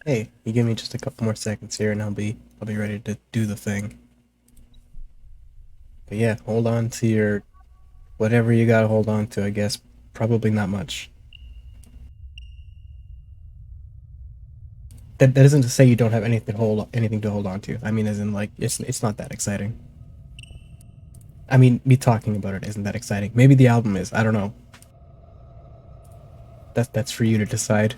Hey, you give me just a couple more seconds here and I'll be ready to do the thing. But yeah, hold on to your whatever you gotta hold on to, I guess. Probably not much. That isn't to say you don't have anything to hold on to. I mean, as in like it's not that exciting. I mean, me talking about it isn't that exciting. Maybe the album is. I don't know. That's for you to decide.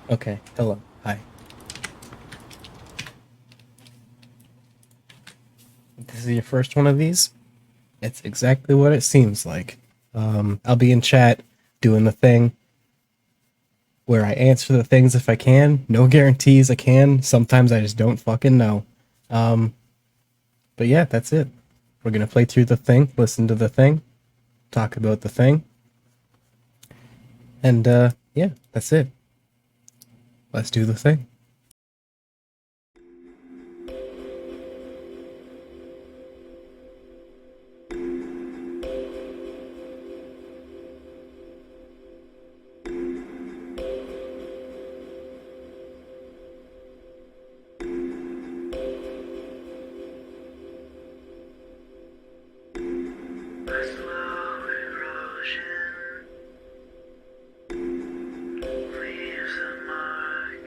Okay, hello. Hi. This is your first one of these? It's exactly what it seems like. I'll be in chat doing the thing where I answer the things if I can. No guarantees I can. Sometimes I just don't fucking know. Um, but yeah, that's it. We're gonna play through the thing, listen to the thing, talk about the thing, and yeah, that's it. Let's do the thing. Leaves a mark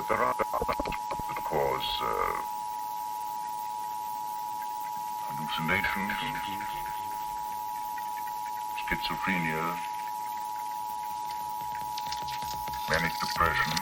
there are that cause hallucinations, schizophrenia, manic depression.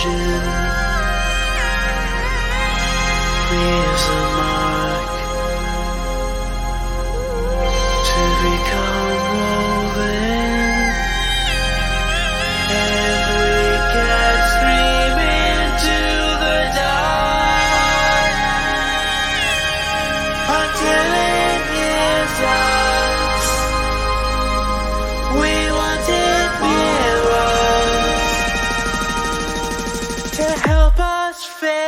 illusion leaves a mark to become woven, and we can scream into the dark until it hears us. We wanted mirrors to help us fade.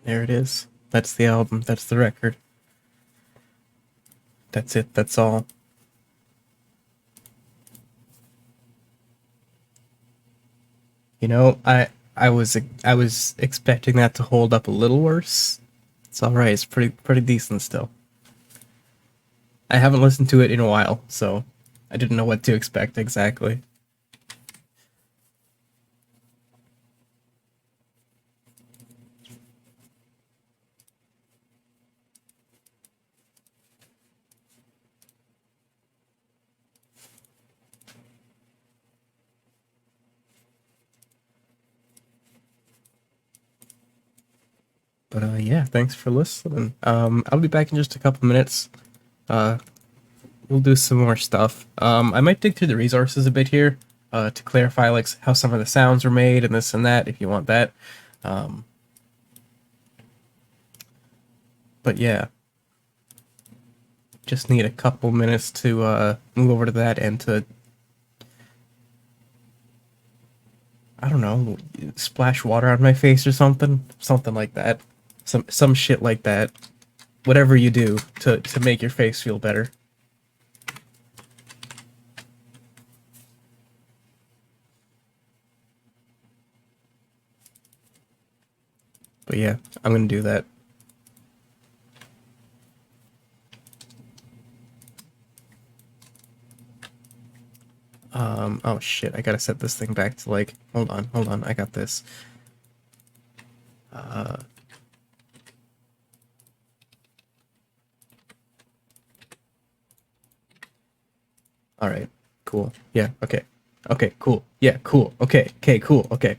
There it is. That's the album. That's the record. That's it. That's all. You know, I was expecting that to hold up a little worse. It's all right. It's pretty decent still. I haven't listened to it in a while, so I didn't know what to expect exactly. But yeah, thanks for listening. I'll be back in just a couple minutes. Uh, we'll do some more stuff. I might dig through the resources a bit here, to clarify like how some of the sounds were made and this and that, if you want that. Um, but yeah, just need a couple minutes to move over to that and to, I don't know, splash water on my face or something like that, some shit like that. Whatever you do to make your face feel better. But yeah, I'm gonna do that. Oh shit, I gotta set this thing back to like, hold on, I got this. Uh, Alright, cool. Yeah, okay. Okay, cool. Yeah, cool. Okay, cool. Okay.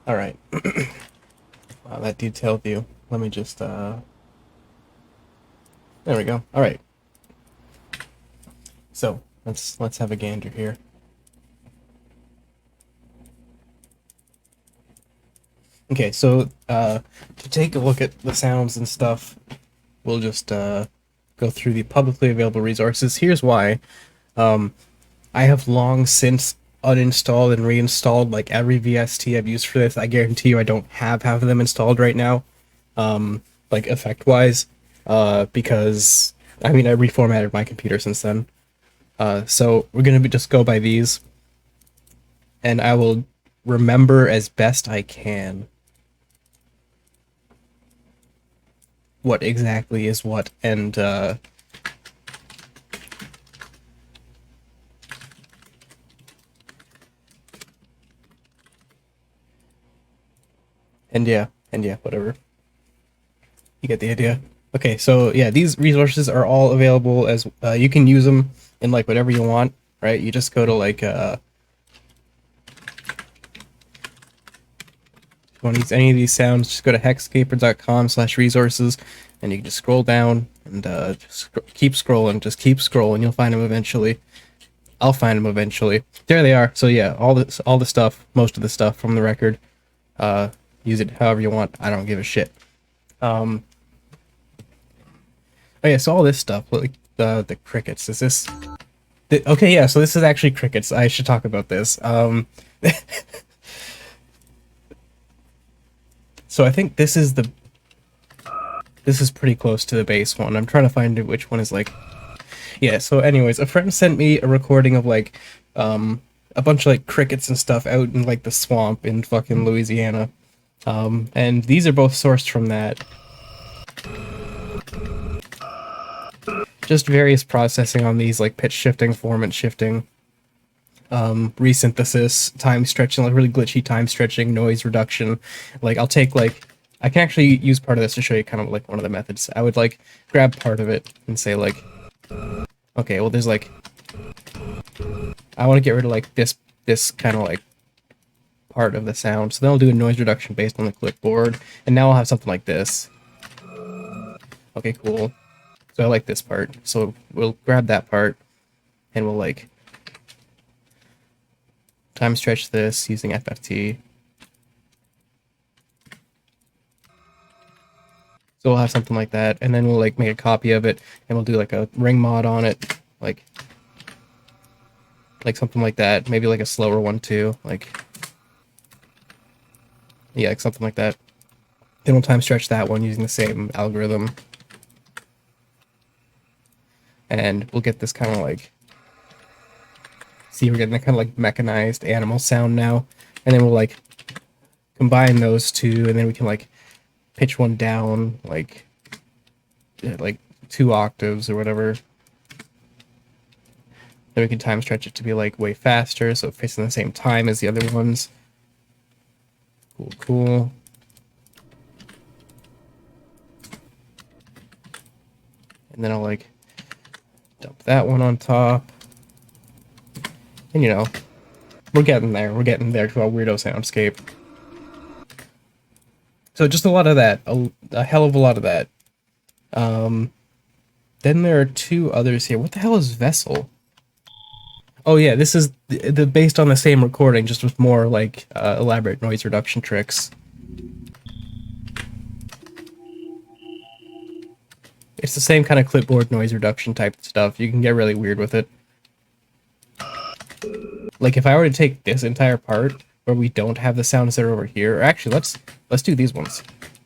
All right. Wow, that detailed view. Let me just there we go. All right. So let's have a gander here. Okay, so to take a look at the sounds and stuff, we'll just go through the publicly available resources. Here's why. I have long since uninstalled and reinstalled like every VST I've used for this. I guarantee you I don't have half of them installed right now, like effect wise, because I mean I reformatted my computer since then. So we're gonna just go by these, and I will remember as best I can what exactly is what, and yeah, whatever. You get the idea. Okay, so yeah, these resources are all available as you can use them in like whatever you want, right? You just go to like if you want to use any of these sounds, just go to hexscaper.com/resources, and you can just scroll down and just keep scrolling, you'll find them eventually. I'll find them eventually. There they are. So yeah, all the stuff, most of the stuff from the record. Use it however you want. I don't give a shit. Oh yeah, so all this stuff, like the crickets. Is this? Okay, yeah. So this is actually crickets. I should talk about this. So I think this is pretty close to the base one. I'm trying to find which one is like. Yeah. So anyways, a friend sent me a recording of like a bunch of like crickets and stuff out in like the swamp in fucking Louisiana. And these are both sourced from that. Just various processing on these, like pitch shifting, formant shifting, resynthesis, time stretching, like really glitchy time stretching, noise reduction. Like I'll take like, I can actually use part of this to show you kind of like one of the methods. I would like grab part of it and say like, okay, well there's like, I want to get rid of like this kind of like part of the sound. So then I'll do a noise reduction based on the clipboard, and now I'll have something like this. Okay, cool. So I like this part. So we'll grab that part, and we'll like time stretch this using FFT. So we'll have something like that, and then we'll like make a copy of it, and we'll do like a ring mod on it, like something like that. Maybe like a slower one too, like yeah, like something like that. Then we'll time stretch that one using the same algorithm. And we'll get this kind of like, see, we're getting that kind of like mechanized animal sound now. And then we'll like combine those two, and then we can like pitch one down like 2 octaves or whatever. Then we can time stretch it to be like way faster, so it fits in the same time as the other ones. Cool. And then I'll like dump that one on top. And you know, we're getting there. We're getting there to our weirdo soundscape. So just a lot of that, a hell of a lot of that. Then there are 2 others here. What the hell is Vessel? Oh yeah, this is the based on the same recording, just with more like elaborate noise reduction tricks. It's the same kind of clipboard noise reduction type stuff. You can get really weird with it. Like if I were to take this entire part where we don't have the sounds that are over here, or actually let's do these ones,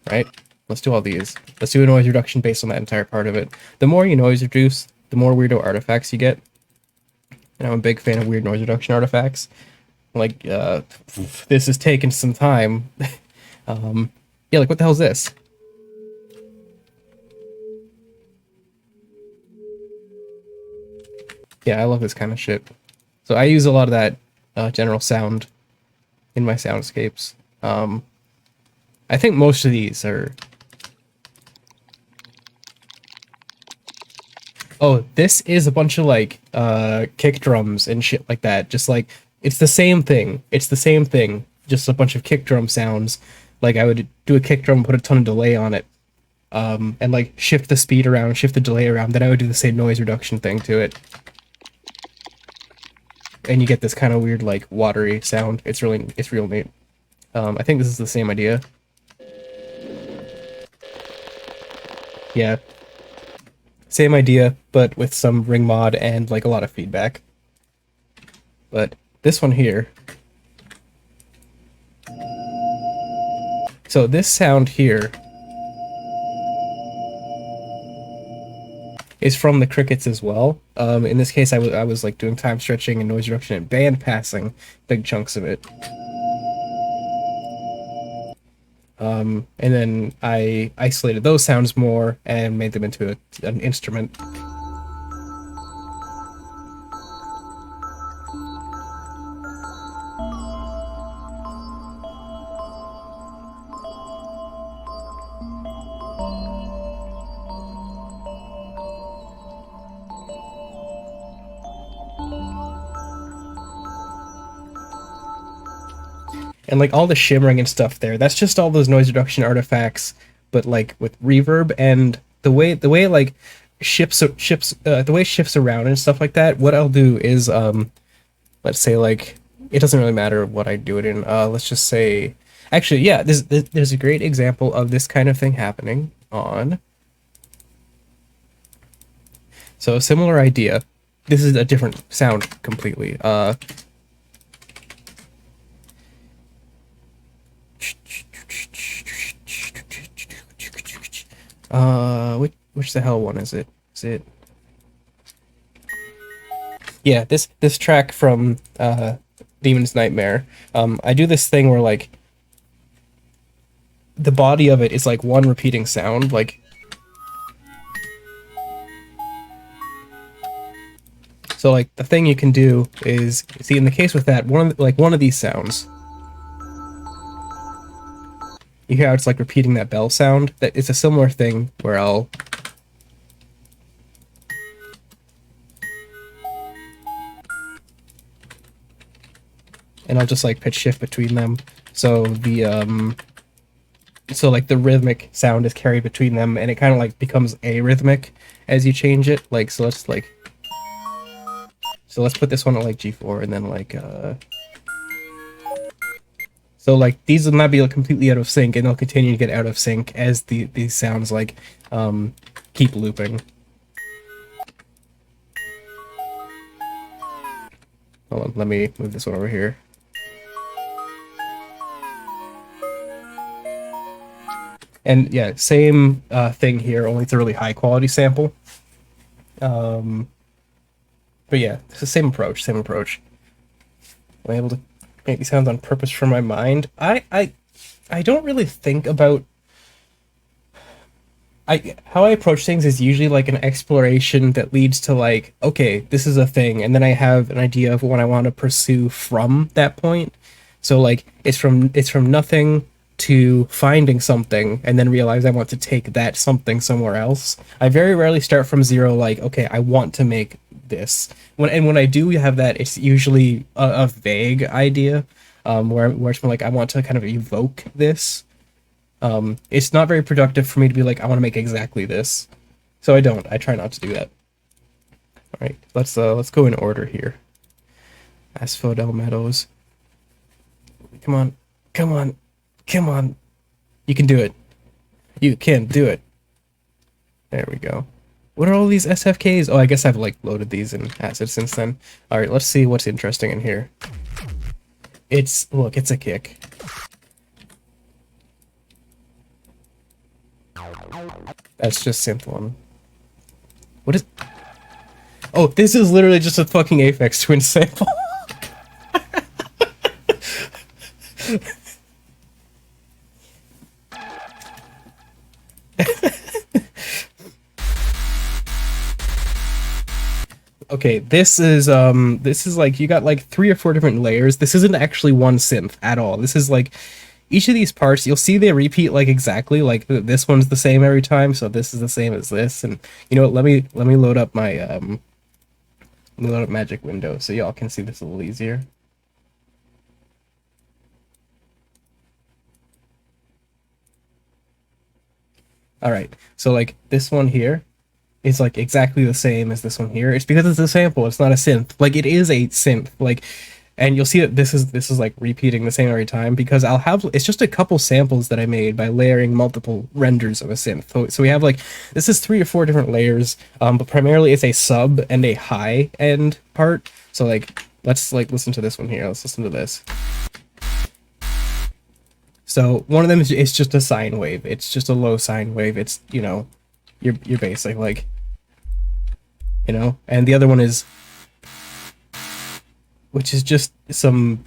right? Let's do all these. Let's do a noise reduction based on that entire part of it. The more you noise reduce, the more weirdo artifacts you get. And I'm a big fan of weird noise reduction artifacts. Like, this is taking some time. Yeah, like what the hell is this? Yeah, I love this kind of shit. So I use a lot of that general sound in my soundscapes. I think most of these are... Oh, this is a bunch of like kick drums and shit like that. Just like it's the same thing. It's the same thing just a bunch of kick drum sounds. Like I would do a kick drum, put a ton of delay on it, and like shift the speed around, shift the delay around. Then I would do the same noise reduction thing to it, and you get this kind of weird like watery sound. It's real neat. I think this is the same idea. Yeah, same idea, but with some ring mod and like a lot of feedback. But this one here. So this sound here is from the crickets as well. In this case, I was like doing time stretching and noise reduction and band passing big chunks of it. And then I isolated those sounds more and made them into an instrument. And like all the shimmering and stuff there, that's just all those noise reduction artifacts, but like with reverb and the way it like shifts the way it shifts around and stuff like that. What I'll do is let's say like it doesn't really matter what I do it in. Let's just say actually yeah, there's a great example of this kind of thing happening on. So a similar idea. This is a different sound completely. Which the hell one is it? Is it? Yeah, this track from Demon's Nightmare. I do this thing where like the body of it is like one repeating sound, like so like the thing you can do is see in the case with that one of these sounds. You hear how it's like repeating that bell sound? That it's a similar thing where I'll just like pitch shift between them. So the so like the rhythmic sound is carried between them and it kind of like becomes arrhythmic as you change it. Like so let's put this one at like G4 and then like so like these will not be like, completely out of sync, and they'll continue to get out of sync as these sounds like keep looping. Hold on, let me move this one over here. And yeah, same thing here, only it's a really high quality sample. But yeah, it's the same approach, I'm able to make these sounds on purpose for my mind. I don't really think about how I approach things is usually like an exploration that leads to like, okay, this is a thing, and then I have an idea of what I want to pursue from that point. So like it's from nothing to finding something and then realize I want to take that something somewhere else. I very rarely start from zero like, okay, I want to make this. When I do have that, it's usually a vague idea, where it's more like I want to kind of evoke this. It's not very productive for me to be like I want to make exactly this, so I try not to do that. All right, let's go in order here. Asphodel Meadows. Come on, you can do it. You can do it. There we go. What are all these SFKs? Oh, I guess I've like loaded these in Acid since then. All right, let's see what's interesting in here. Look, it's a kick. That's just synth one. What is? Oh, this is literally just a fucking Aphex Twin sample. Okay, this is like you got like 3 or 4 different layers. This isn't actually one synth at all. This is like each of these parts, you'll see they repeat like exactly, like this one's the same every time, so this is the same as this. And you know what, let me load up my let me load up Magic Window so y'all can see this a little easier. All right. So like this one here is like exactly the same as this one here. It's because it's a sample. It's not a synth. Like it is a synth. Like, and you'll see that this is like repeating the same every time because I'll have it's just a couple samples that I made by layering multiple renders of a synth. So we have like this is 3 or 4 different layers, but primarily it's a sub and a high end part. So like let's like listen to this one here. Let's listen to this. So one of them is it's just a sine wave. It's just a low sine wave. It's, you know, your basic like, you know, and the other one is, which is just some,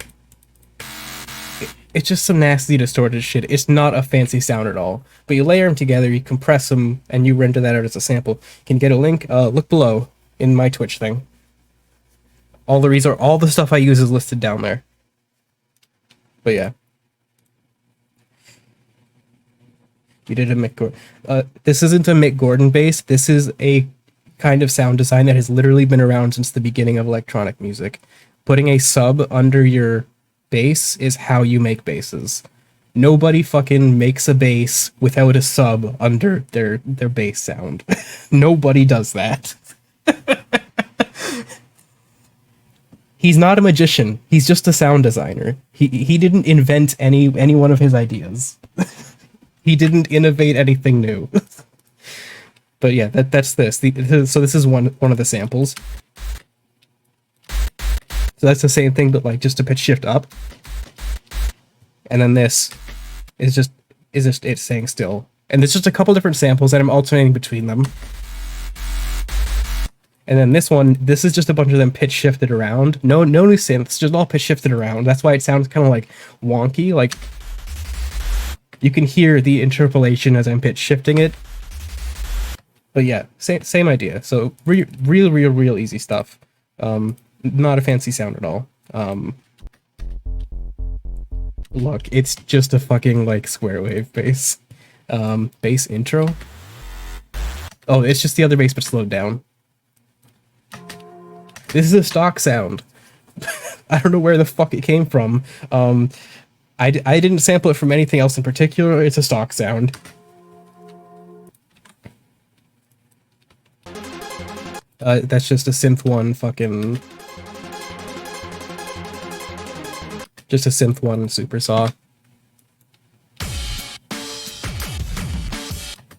it's just some nasty distorted shit. It's not a fancy sound at all. But you layer them together, you compress them, and you render that out as a sample. You can get a link. Look below in my Twitch thing. All the stuff I use is listed down there. But yeah. You did a Mick Gordon. This isn't a Mick Gordon bass. This is a kind of sound design that has literally been around since the beginning of electronic music. Putting a sub under your bass is how you make basses. Nobody fucking makes a bass without a sub under their bass sound. Nobody does that. He's not a magician. He's just a sound designer. He didn't invent any one of his ideas. He didn't innovate anything new. But yeah, that's this. So this is one of the samples. So that's the same thing, but like just a pitch shift up. And then this is just it staying still. And there's just a couple different samples, and I'm alternating between them. And then this is just a bunch of them pitch shifted around. No new synths, just all pitch shifted around. That's why it sounds kind of like wonky, like. You can hear the interpolation as I'm pitch shifting it. But yeah, same idea. So real easy stuff. Not a fancy sound at all. Look, it's just a fucking like square wave bass. Bass intro. Oh, it's just the other bass but slowed down. This is a stock sound. I don't know where the fuck it came from. I didn't sample it from anything else in particular. It's a stock sound. That's just a synth one fucking... Just a synth one super saw.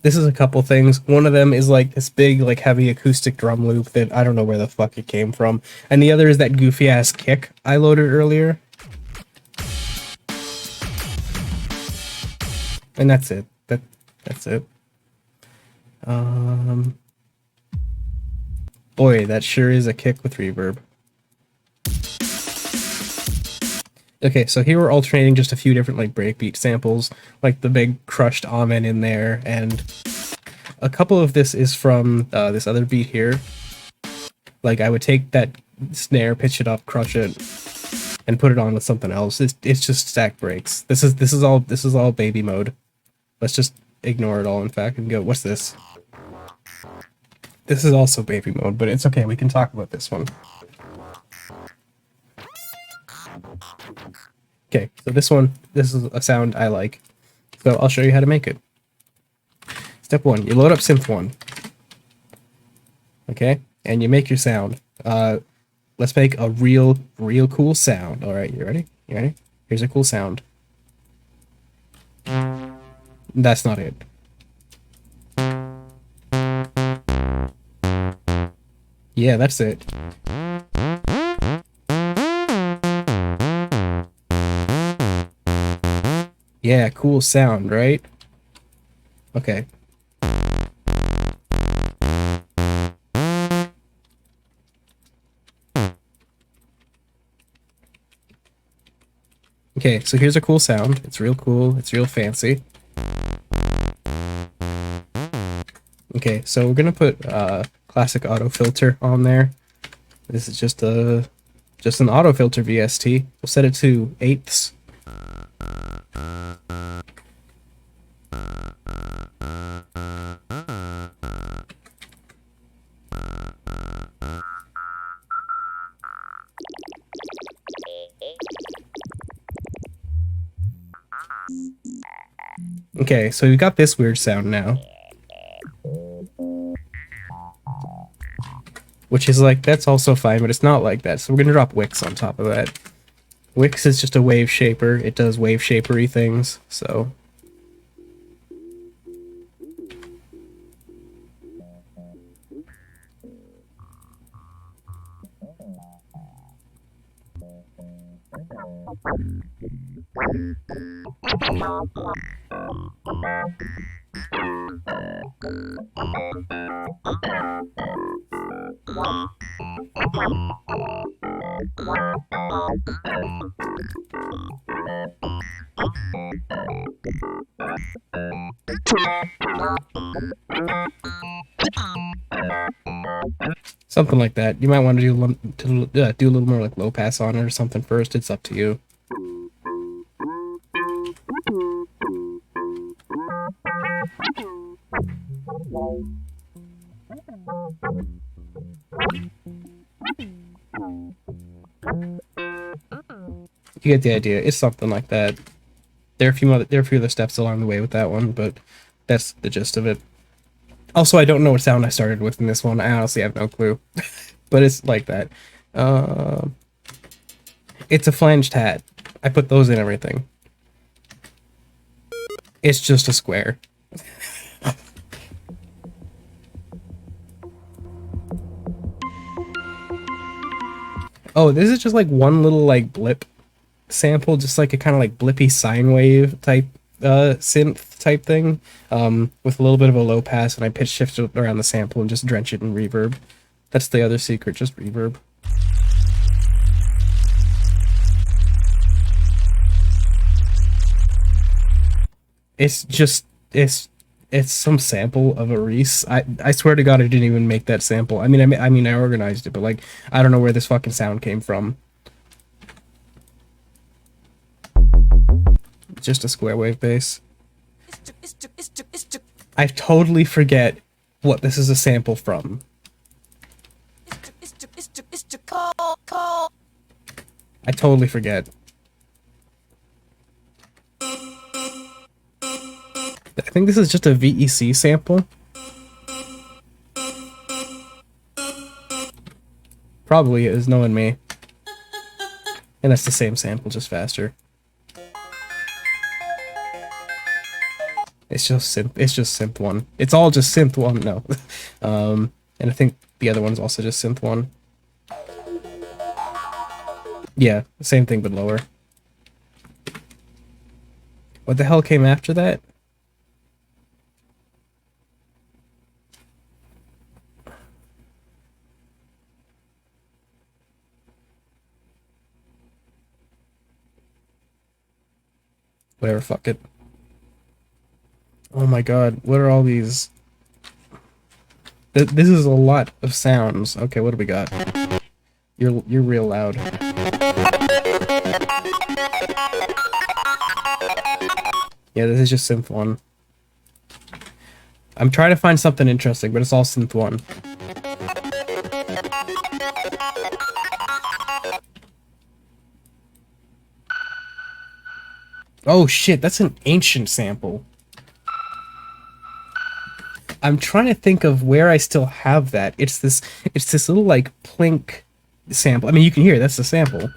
This is a couple things. One of them is like this big, like heavy acoustic drum loop that I don't know where the fuck it came from. And the other is that goofy ass kick I loaded earlier. And that's it. That's it. Boy, that sure is a kick with reverb. Okay, so here we're alternating just a few different like breakbeat samples, like the big crushed amen in there, and a couple of this is from this other beat here. Like I would take that snare, pitch it up, crush it, and put it on with something else. It's just stack breaks. This is all baby mode. Let's just ignore it all, in fact, and go, what's this? This is also baby mode, but it's okay, we can talk about this one. Okay, so this is a sound I like. So I'll show you how to make it. Step 1, you load up synth 1. Okay, and you make your sound. Let's make a real cool sound. Alright, you ready? You ready? Here's a cool sound. That's not it. Yeah, that's it. Yeah, cool sound, right? Okay. Okay, so here's a cool sound. It's real cool. It's real fancy. Okay, so we're gonna put classic auto filter on there. This is just an auto filter VST. We'll set it to 8ths. Okay, so we've got this weird sound now. which is like, that's also fine, but it's not like that. So we're gonna drop Wix on top of that. Wix is just a wave shaper. It does wave shapery things, so. Something like that. You might want to do a little more like low pass on it or something first. It's up to you. You get the idea. It's something like that. There are a few other steps along the way with that one, but that's the gist of it. Also, I don't know what sound I started with in this one. I honestly have no clue. But it's like that. It's a flanged hat. I put those in everything. It's just a square. Oh, this is just like one little like blip sample, just like a kind of like blippy sine wave type synth type thing, with a little bit of a low pass, and I pitch shift it around the sample and just drench it in reverb. That's the other secret, just reverb. It's some sample of a Reese. I swear to God, I didn't even make that sample. I mean, I organized it, but like, I don't know where this fucking sound came from. Just a square wave bass. I totally forget what this is a sample from. I totally forget. I think this is just a VEC sample. Probably is, knowing me. And that's the same sample, just faster. It's just synth 1. It's all just synth 1, no. And I think the other one's also just synth 1. Yeah, same thing but lower. What the hell came after that? Whatever, fuck it. Oh my god, what are all these? This is a lot of sounds. Okay, what do we got? You're real loud. Yeah, this is just synth 1. I'm trying to find something interesting, but it's all synth 1. Oh shit, that's an ancient sample. I'm trying to think of where I still have that. It's this little like plink sample. I mean, you can hear that's the sample.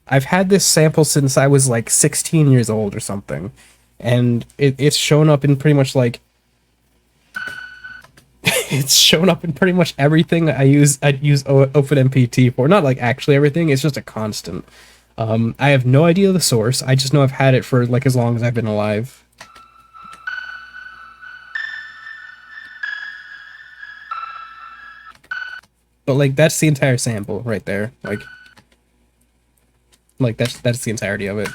I've had this sample since I was like 16 years old or something, and it's shown up in pretty much like it's shown up in pretty much everything I use OpenMPT for. Not like actually everything. It's just a constant. I have no idea the source. I just know I've had it for like as long as I've been alive. But like that's the entire sample right there. Like that's the entirety of it.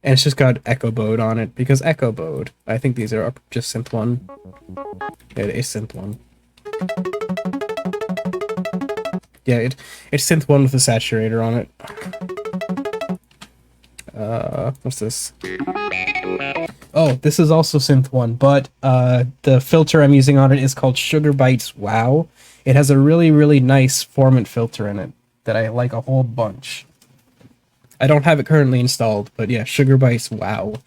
And it's just got Echo Bode on it because Echo Bode. I think these are just synth 1. Yeah, it is synth 1. Yeah, it's synth 1 with a saturator on it. What's this? Oh, this is also synth 1, but the filter I'm using on it is called Sugar Bites Wow. It has a really, really nice formant filter in it that I like a whole bunch. I don't have it currently installed, but yeah, Sugar Bites Wow.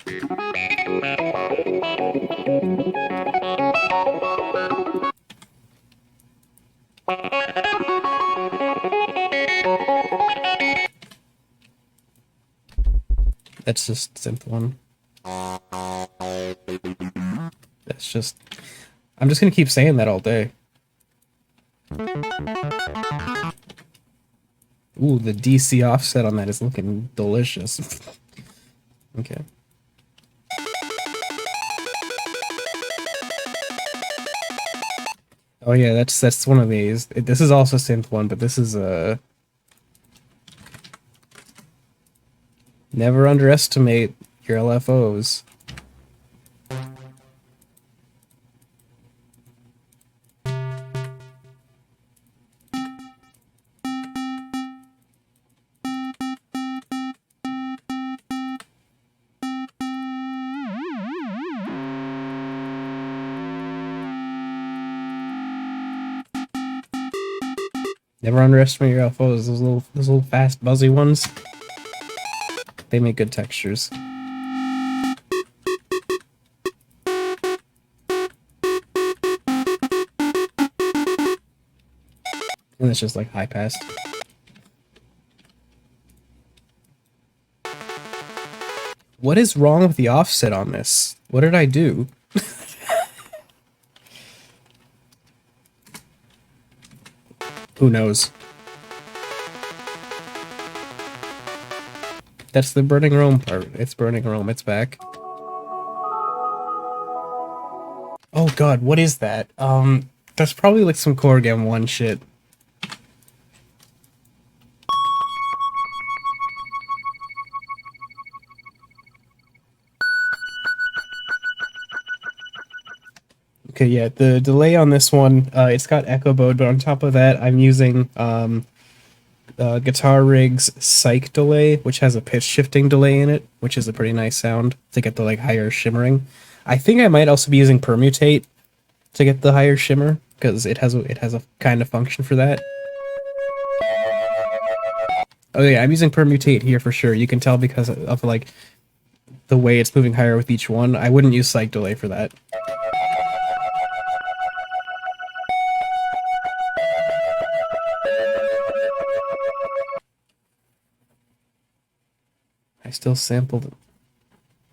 That's just synth 1. That's just... I'm just gonna keep saying that all day. Ooh, the DC offset on that is looking delicious. Okay. Oh yeah, that's one of these. This is also synth 1, but this is never underestimate your LFOs. Never underestimate your LFOs. Those little fast buzzy ones. They make good textures. And it's just like high pass. What is wrong with the offset on this? What did I do? Who knows? That's the Burning Rome part. It's Burning Rome. It's back. Oh god, what is that? That's probably like some Core Gem 1 shit. Okay, yeah, the delay on this one, it's got echo mode, but on top of that, I'm using Guitar Rig's Psych delay, which has a pitch shifting delay in it, which is a pretty nice sound to get the like higher shimmering. I think I might also be using Permutate to get the higher shimmer, because it has a kind of function for that. Oh yeah, I'm using Permutate here for sure. You can tell because of like the way it's moving higher with each one. I wouldn't use Psych delay for that. I still sampled it.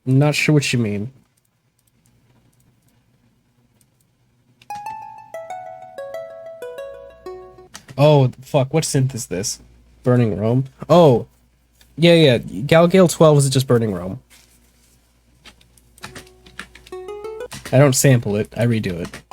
I'm not sure what you mean. Oh, fuck, what synth is this? Burning Rome? Oh, yeah, Galgale 12 is just Burning Rome. I don't sample it, I redo it.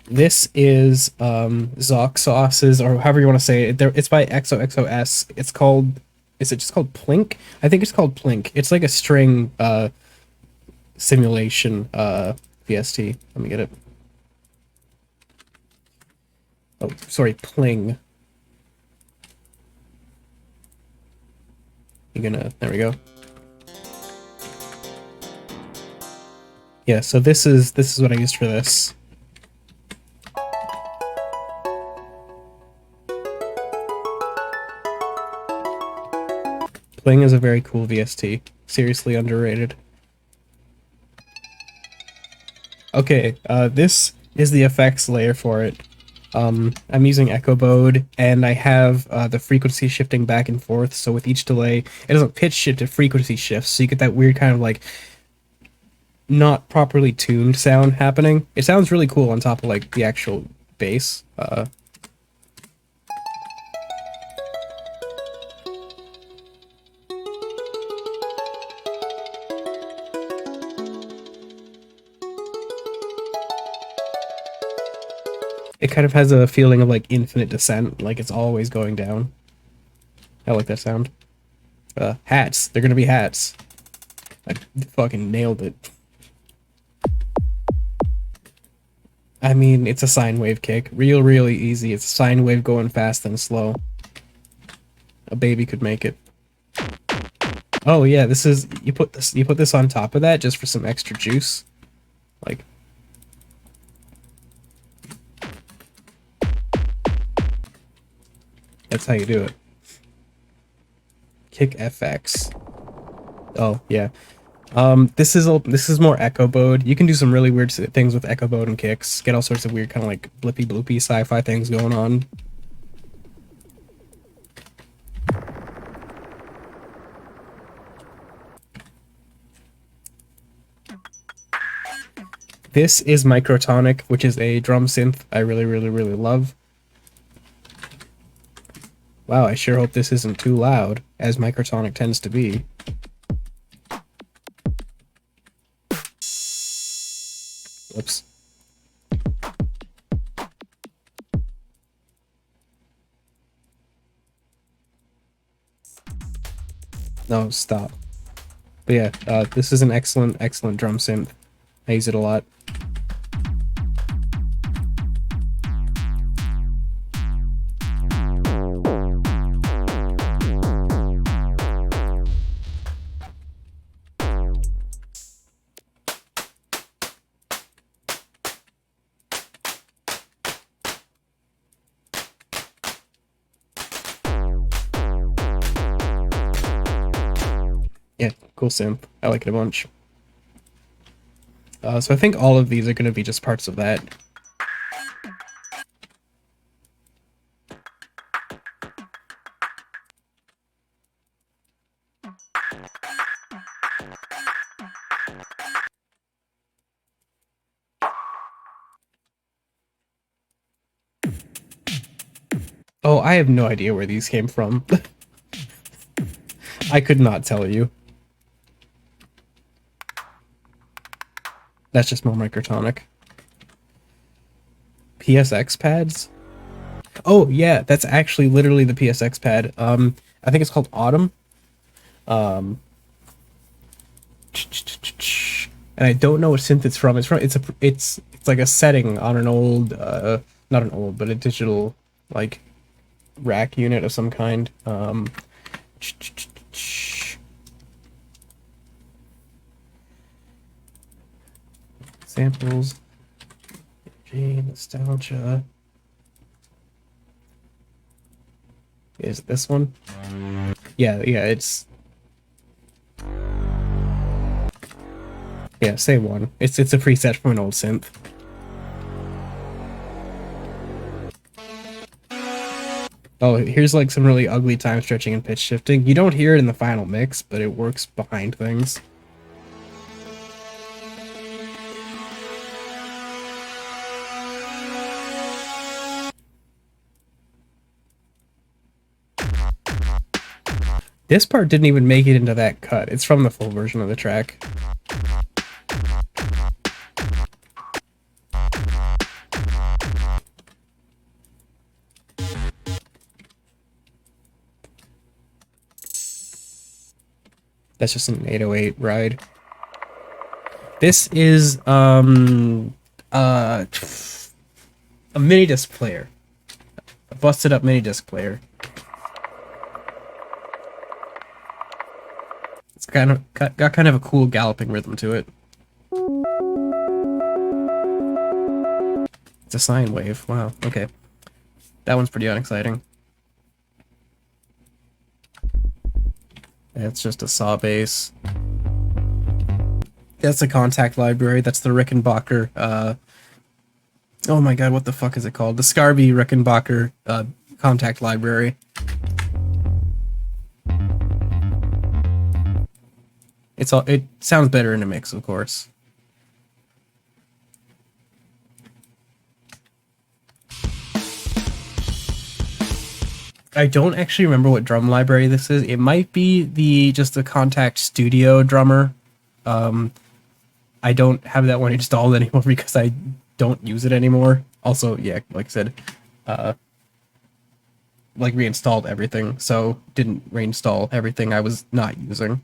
This is Zoc Sauces, or however you want to say it. It's by XOXOS. It's called... Is it just called Plink? I think it's called Plink. It's like a string simulation VST. Let me get it. Oh, sorry, Pling. You're gonna... There we go. Yeah, so this is what I used for this. Pling is a very cool VST. Seriously underrated. Okay, this is the effects layer for it. I'm using Echo Mode, and I have the frequency shifting back and forth, so with each delay, it doesn't pitch shift, it frequency shifts, so you get that weird kind of like not properly tuned sound happening. It sounds really cool on top of like the actual bass. It kind of has a feeling of like infinite descent, like it's always going down. I like that sound. Hats. They're gonna be hats. I fucking nailed it. I mean, it's a sine wave kick. Really easy. It's a sine wave going fast and slow. A baby could make it. Oh yeah, this is... You put this on top of that just for some extra juice. Like... That's how you do it. Kick FX. Oh, yeah. This is more echo mode. You can do some really weird things with echo mode and kicks. Get all sorts of weird kind of like blippy bloopy sci-fi things going on. This is Microtonic, which is a drum synth I really, really, really love. Wow, I sure hope this isn't too loud, as Microtonic tends to be. Whoops. No, stop. But yeah, this is an excellent, excellent drum synth. I use it a lot. Yeah, cool synth. I like it a bunch. So I think all of these are going to be just parts of that. Oh, I have no idea where these came from. I could not tell you. That's just more Microtonic. PSX pads? Oh, yeah, that's actually literally the PSX pad. I think it's called Autumn. And I don't know what synth it's from. It's like a setting on an old, not an old, but a digital, like, rack unit of some kind. Samples, nostalgia. Is it this one? Yeah, it's. Yeah, say one. It's a preset from an old synth. Oh, here's like some really ugly time stretching and pitch shifting. You don't hear it in the final mix, but it works behind things. This part didn't even make it into that cut. It's from the full version of the track. That's just an 808 ride. This is a mini disc player. A busted up mini disc player. It's got kind of a cool galloping rhythm to it. It's a sine wave. Wow, okay. That one's pretty unexciting. It's just a saw bass. That's the contact library. That's the Rickenbacker. Oh my god, what the fuck is it called? The Scarby Rickenbacker contact library. It sounds better in a mix, of course. I don't actually remember what drum library this is. It might be just the Contact Studio drummer. I don't have that one installed anymore because I don't use it anymore. Also, yeah, like I said, like reinstalled everything, so didn't reinstall everything I was not using.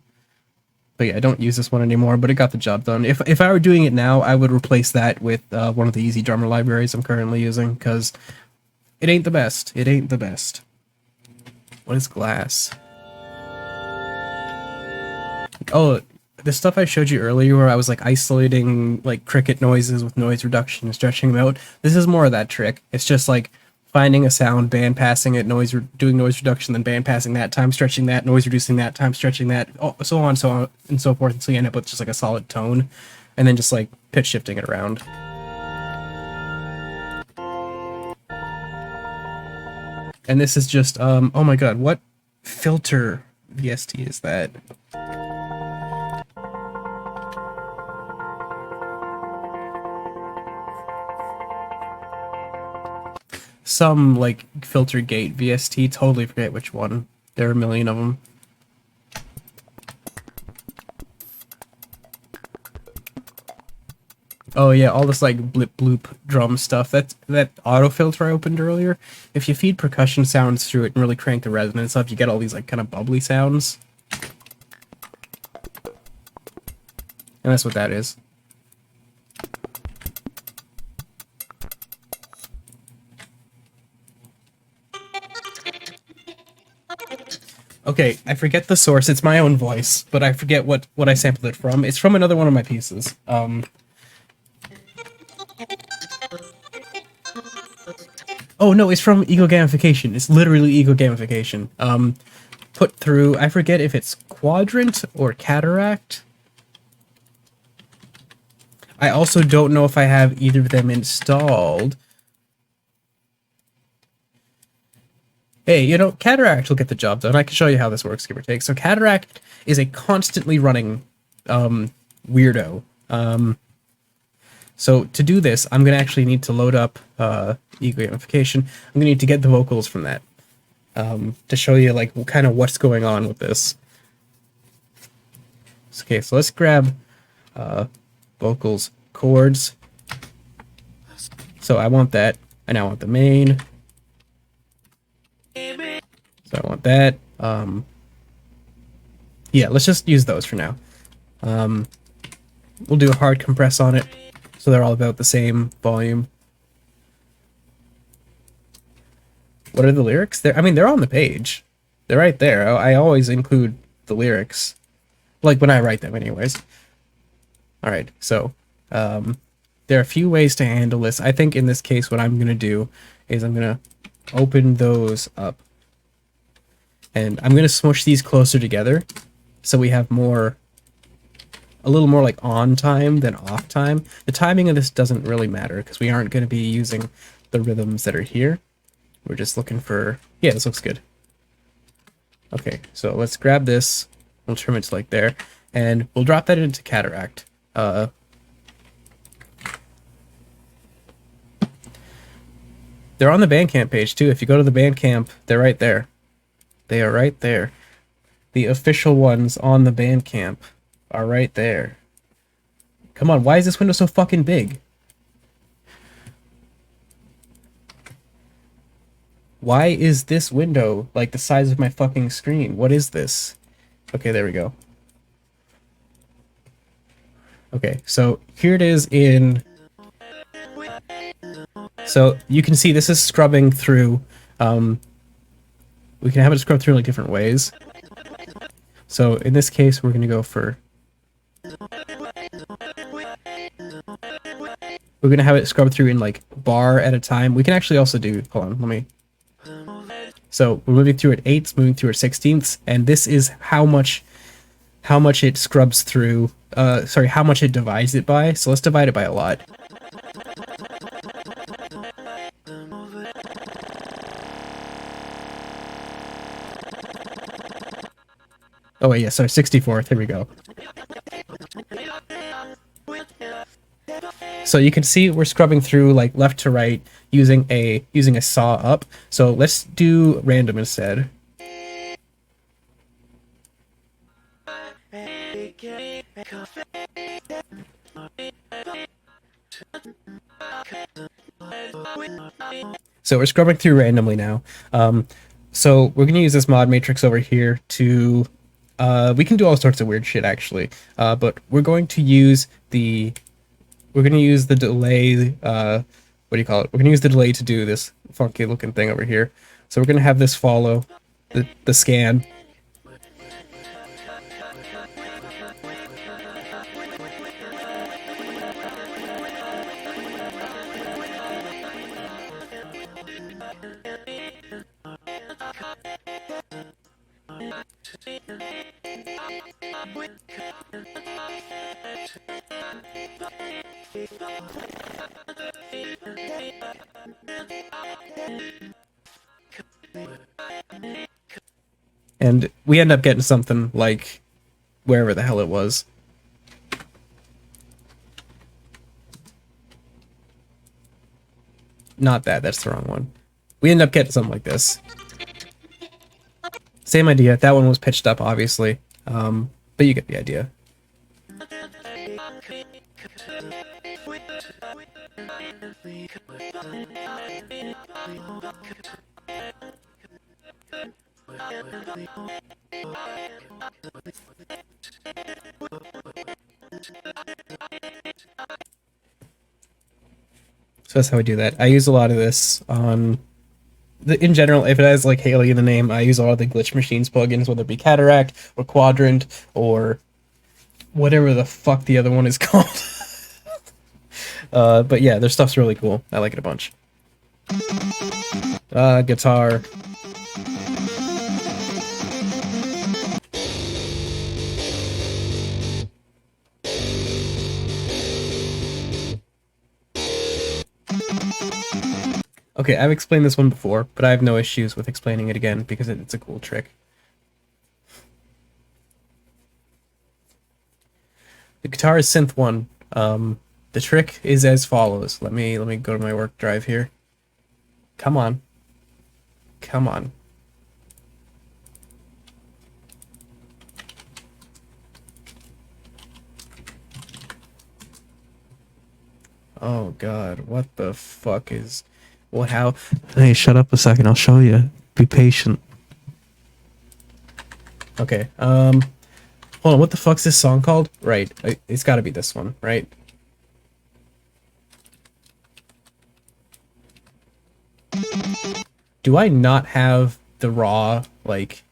But yeah, I don't use this one anymore, but it got the job done. If I were doing it now, I would replace that with one of the easy drummer libraries I'm currently using, because it ain't the best. It ain't the best. What is glass? Oh, the stuff I showed you earlier where I was like isolating like cricket noises with noise reduction and stretching them out. This is more of that trick. It's just like finding a sound, band passing it, doing noise reduction, then band passing that, time stretching that, noise reducing that, time stretching that, so on and so forth until you end up with just like a solid tone, and then just like pitch shifting it around. And this is just oh my god, what filter VST is that? Some like filter gate VST, totally forget which one. There are a million of them. Oh yeah, all this like blip bloop drum stuff. That auto filter I opened earlier. If you feed percussion sounds through it and really crank the resonance up, you get all these like kind of bubbly sounds. And that's what that is. Okay, I forget the source. It's my own voice, but I forget what I sampled it from. It's from another one of my pieces. Oh no, it's from Ego Gamification. It's literally Ego Gamification. Put through, I forget if it's Quadrant or Cataract. I also don't know if I have either of them installed. Hey, you know, Cataract will get the job done. I can show you how this works, give or take. So Cataract is a constantly running weirdo. So to do this, I'm going to actually need to load up Ego Gamification. I'm going to need to get the vocals from that to show you like kind of what's going on with this. Okay, so let's grab vocals chords. So I want that. I now want the main. So I want that. Yeah, let's just use those for now. We'll do a hard compress on it, so they're all about the same volume. What are the lyrics? I mean, they're on the page. They're right there. I always include the lyrics, like when I write them anyways. All right, so there are a few ways to handle this. I think in this case, what I'm going to do is I'm going to open those up. And I'm going to smush these closer together so we have a little more like on time than off time. The timing of this doesn't really matter because we aren't going to be using the rhythms that are here. We're just looking for, yeah, this looks good. Okay, so let's grab this. We'll trim it to like there and we'll drop that into Cataract. They're on the Bandcamp page too. If you go to the Bandcamp, they're right there. They are right there. The official ones on the Bandcamp are right there. Come on, why is this window so fucking big? Why is this window like the size of my fucking screen? What is this? Okay, there we go. Okay, so here it is in... So you can see this is scrubbing through... we can have it scrub through like different ways. So in this case, we're going to go for... We're going to have it scrub through in like bar at a time. We can actually also do... Hold on, let me... So we're moving through at 8ths, moving through at 16ths, and this is how much it scrubs through... sorry, how much it divides it by. So let's divide it by a lot. Oh wait, yeah, sorry, 64th, here we go. So you can see we're scrubbing through like left to right using a saw up. So let's do random instead. So we're scrubbing through randomly now. So we're gonna use this mod matrix over here to we can do all sorts of weird shit actually, but we're going to use the delay. What do you call it? We're gonna use the delay to do this funky looking thing over here. So we're gonna have this follow the scan. And we end up getting something like wherever the hell it was. Not that, that's the wrong one. We end up getting something like this. Same idea. That one was pitched up, obviously. But you get the idea. So that's how I do that. I use a lot of this on... in general, if it has like Haley in the name, I use all of the Glitch Machines plugins, whether it be Cataract or Quadrant or whatever the fuck the other one is called. But yeah, their stuff's really cool. I like it a bunch. Guitar. Okay, I've explained this one before, but I have no issues with explaining it again because it's a cool trick. The guitar is synth 1. The trick is as follows. Let me go to my work drive here. Come on. Come on. Oh god, what the fuck is... What, how? Hey, shut up a second, I'll show you. Be patient. Okay, hold on, what the fuck's this song called? Right, it's gotta be this one, right? Do I not have the raw, like...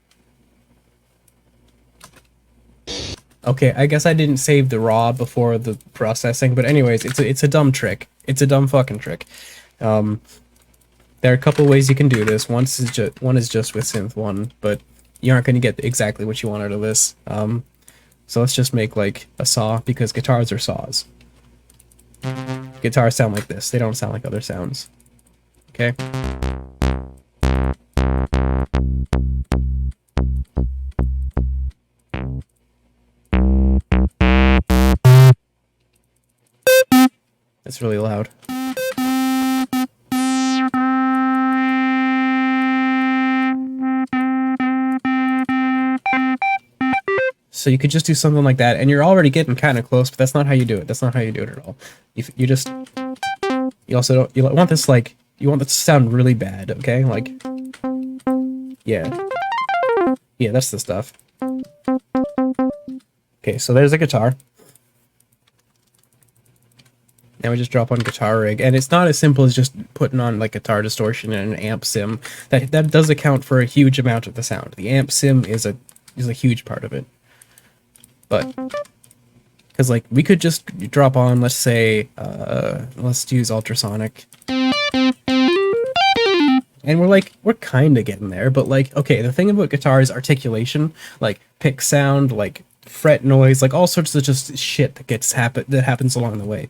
Okay, I guess I didn't save the raw before the processing, but anyways, it's a dumb trick. It's a dumb fucking trick. There are a couple ways you can do this. One is just with synth 1, but you aren't going to get exactly what you want out of this. So let's just make like a saw, because guitars are saws. Guitars sound like this. They don't sound like other sounds. Okay? That's really loud. So you could just do something like that, and you're already getting kind of close, but that's not how you do it. That's not how you do it at all. You just... You also don't... You want this, like... You want this to sound really bad, okay? Like... Yeah. Yeah, that's the stuff. Okay, so there's a guitar. Now we just drop on guitar rig, and it's not as simple as just putting on like guitar distortion and an amp sim. That does account for a huge amount of the sound. The amp sim is a huge part of it. But because like we could just drop on, let's say, let's use ultrasonic, and we're kind of getting there. But like, okay, the thing about guitar is articulation, like pick sound, like fret noise, like all sorts of just shit that happens along the way.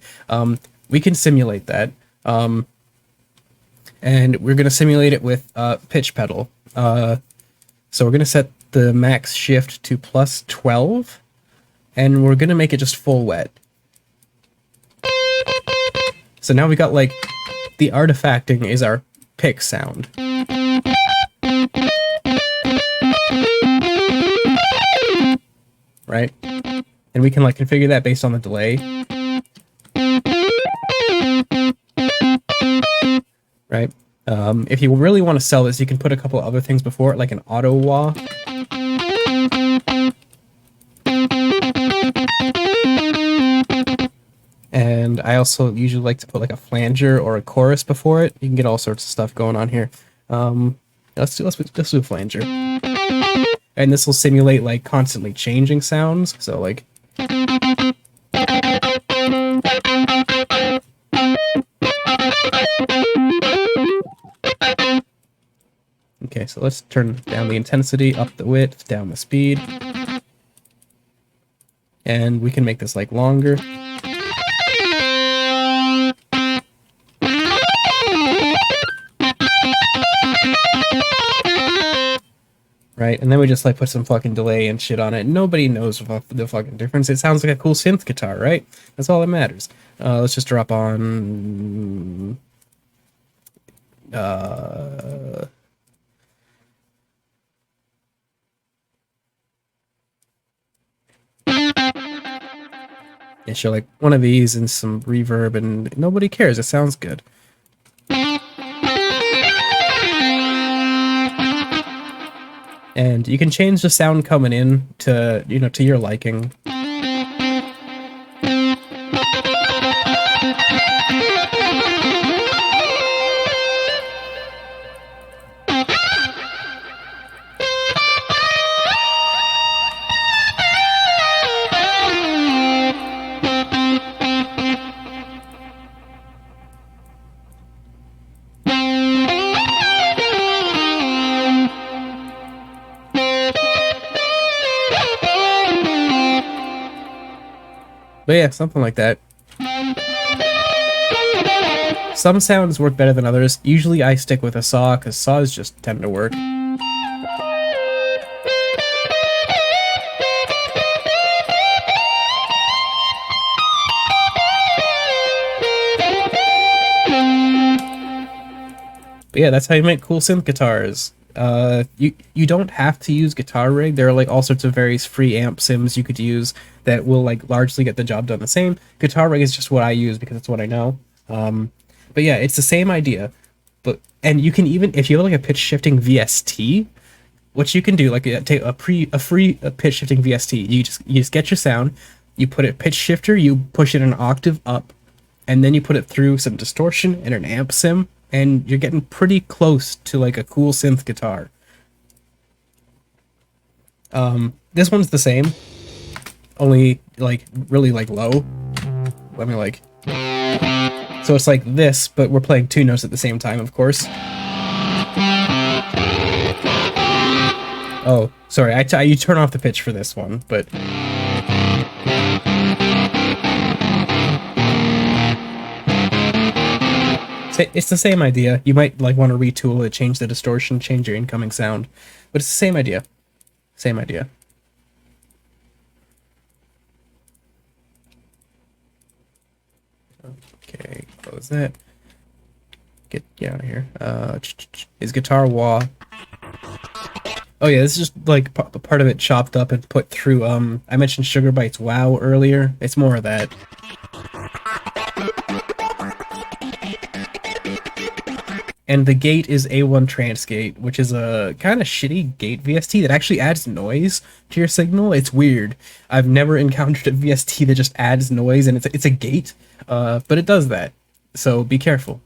We can simulate that, and we're gonna simulate it with pitch pedal. So we're gonna set the max shift to +12, and we're gonna make it just full wet. So now we got like the artifacting is our pick sound. Right? And we can like configure that based on the delay. Right? If you really want to sell this, you can put a couple other things before it, like an auto wah. And I also usually like to put like a flanger or a chorus before it. You can get all sorts of stuff going on here. Let's do a flanger. And this will simulate like constantly changing sounds. So like... Okay, so let's turn down the intensity, up the width, down the speed. And we can make this like longer. right? And then we just like put some fucking delay and shit on it. Nobody knows the fucking difference. It sounds like a cool synth guitar, right? That's all that matters. Let's just drop on. Yeah, show like one of these and some reverb, and nobody cares. It sounds good. And you can change the sound coming in to, you know, to your liking. But yeah, something like that. Some sounds work better than others. Usually I stick with a saw, because saws just tend to work. But yeah, that's how you make cool synth guitars. You don't have to use Guitar Rig. There are like all sorts of various free amp sims you could use that will like largely get the job done the same. Guitar Rig is just what I use because it's what I know. But yeah, it's the same idea. And you can even, if you have like a pitch shifting VST, what you can do, like take a free pitch shifting VST, you just get your sound, you put it pitch shifter, you push it an octave up, and then you put it through some distortion and an amp sim, and you're getting pretty close to like a cool synth guitar. This one's the same, only like really like low. Let me like. So it's like this, but we're playing two notes at the same time, of course. Oh, sorry, you turn off the pitch for this one, but... It's the same idea. You might like want to retool it, change the distortion, change your incoming sound, but it's the same idea. Same idea. Okay, close that. Get out of here. Is guitar wah? Oh yeah, this is just like part of it chopped up and put through. I mentioned Sugar Bites Wow earlier. It's more of that. And the gate is A1 Transgate, which is a kind of shitty gate VST that actually adds noise to your signal. It's weird. I've never encountered a VST that just adds noise, and it's a gate, but it does that. So be careful.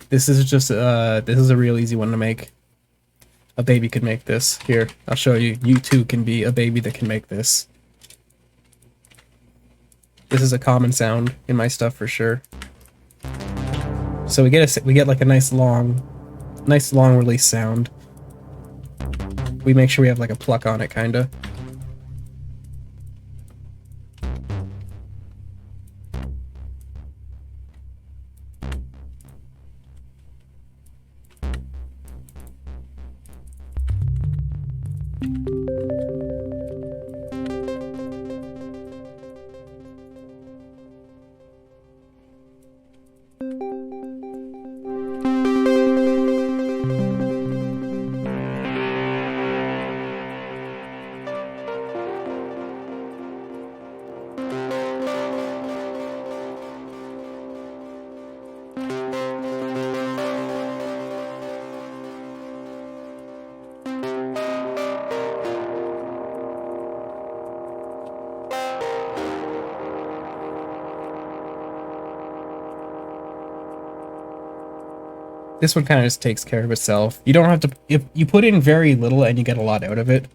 This is just this is a real easy one to make. A baby could make this. Here, I'll show you. You too can be a baby that can make this. This is a common sound in my stuff for sure. So we get like a nice long release sound. We make sure we have like a pluck on it, kinda. This one kind of just takes care of itself. You don't have to, if you put in very little and you get a lot out of it.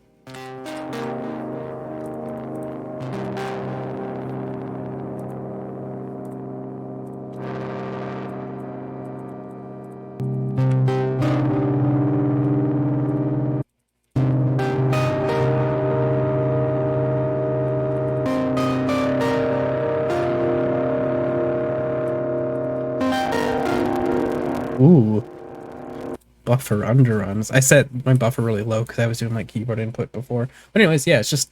Ooh. buffer underruns. I set my buffer really low because I was doing my keyboard input before. But anyways, yeah, it's just...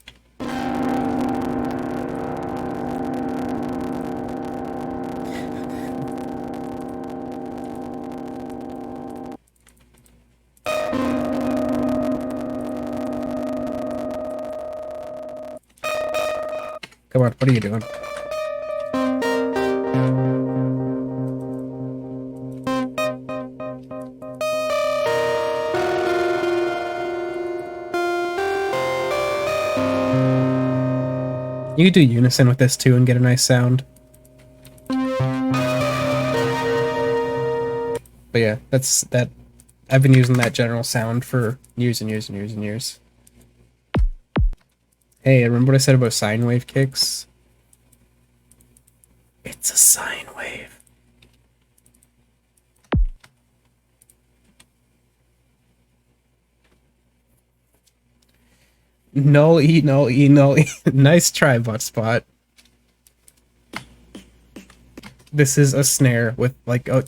Come on, what are you doing? You could do unison with this too and get a nice sound. But yeah, that's that. I've been using that general sound for years and years and years and years. Hey, remember what I said about sine wave kicks? It's a sine wave. Null E, null E, null E. Nice try, Buttspot. This is a snare with like a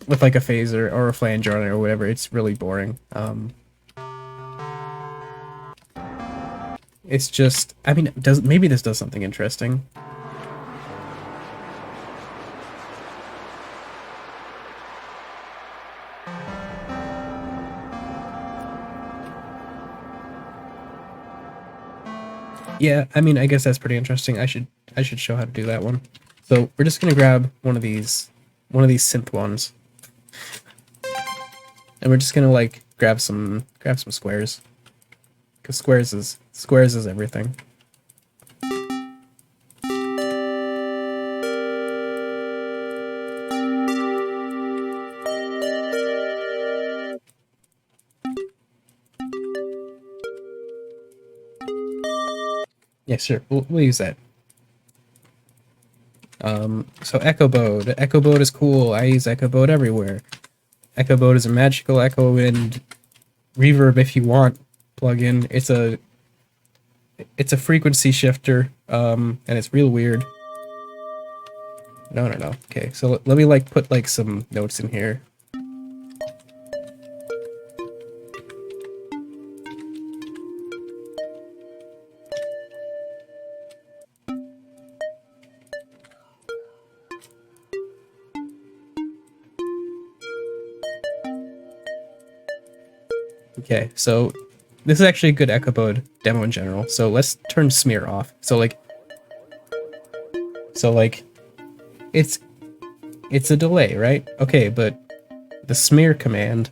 phaser or a flanger on it or whatever. It's really boring. It's just, I mean, maybe this does something interesting. Yeah, I mean, I guess that's pretty interesting. I should show how to do that one. So we're just gonna grab one of these synth ones, and we're just gonna like grab some squares, because squares is everything. Yeah, sure. We'll use that. So Echo Bode. Echo Bode is cool. I use Echo Bode everywhere. Echo Bode is a magical echo and reverb if you want plugin. It's a frequency shifter, and it's real weird. No. Okay, so let me like put like some notes in here. Okay, so this is actually a good Echo Bode demo in general. So let's turn smear off. So like it's a delay, right? Okay, but the smear command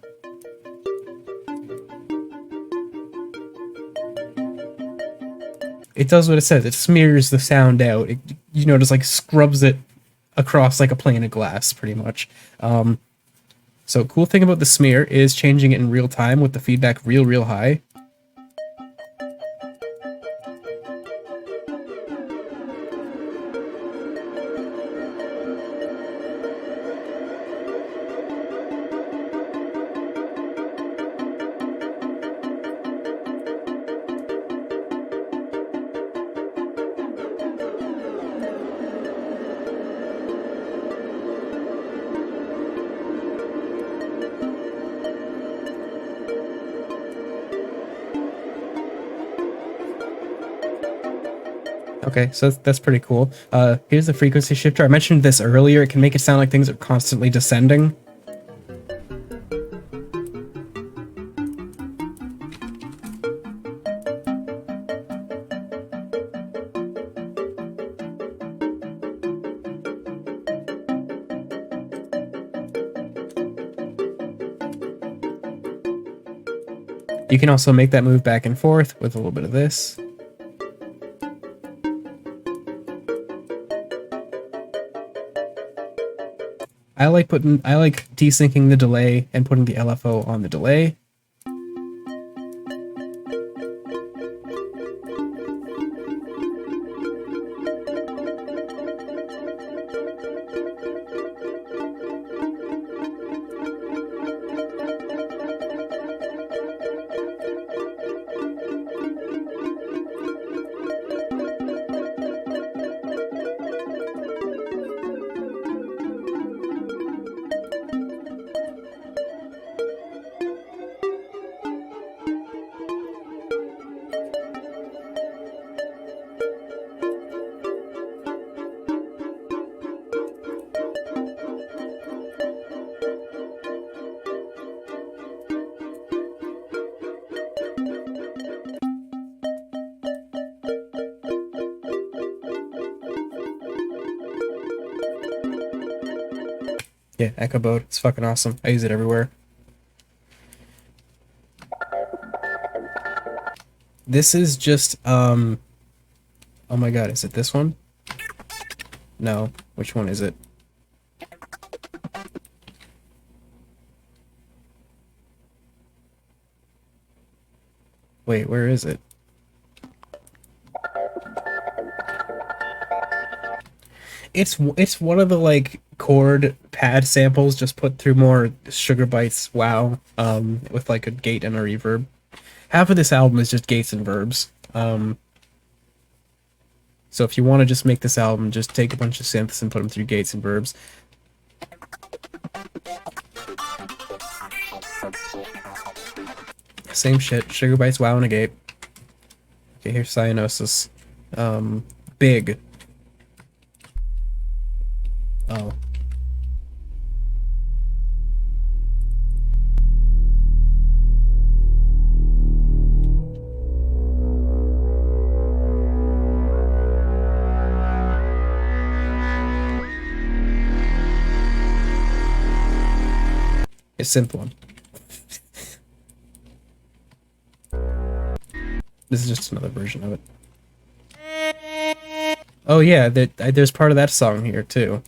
it does what it says. It smears the sound out. It, just like scrubs it across like a plane of glass, pretty much. So cool thing about the smear is changing it in real time with the feedback real high. Okay, so that's pretty cool. Here's the frequency shifter. I mentioned this earlier. It can make it sound like things are constantly descending. You can also make that move back and forth with a little bit of this. I like desyncing the delay and putting the LFO on the delay. Yeah, Echo Mode. It's fucking awesome. I use it everywhere. This is just, oh my god, is it this one? No. Which one is it? Wait, where is it? It's one of the like chord pad samples just put through more Sugar Bytes wow with like a gate and a reverb. Half of this album is just gates and verbs. So if you want to just make this album, just take a bunch of synths and put them through gates and verbs. Same shit. Sugar Bytes wow and a gate. Okay, here's Cyanosis. Big. Oh. It's synth one. This is just another version of it. Oh yeah, there's part of that song here too.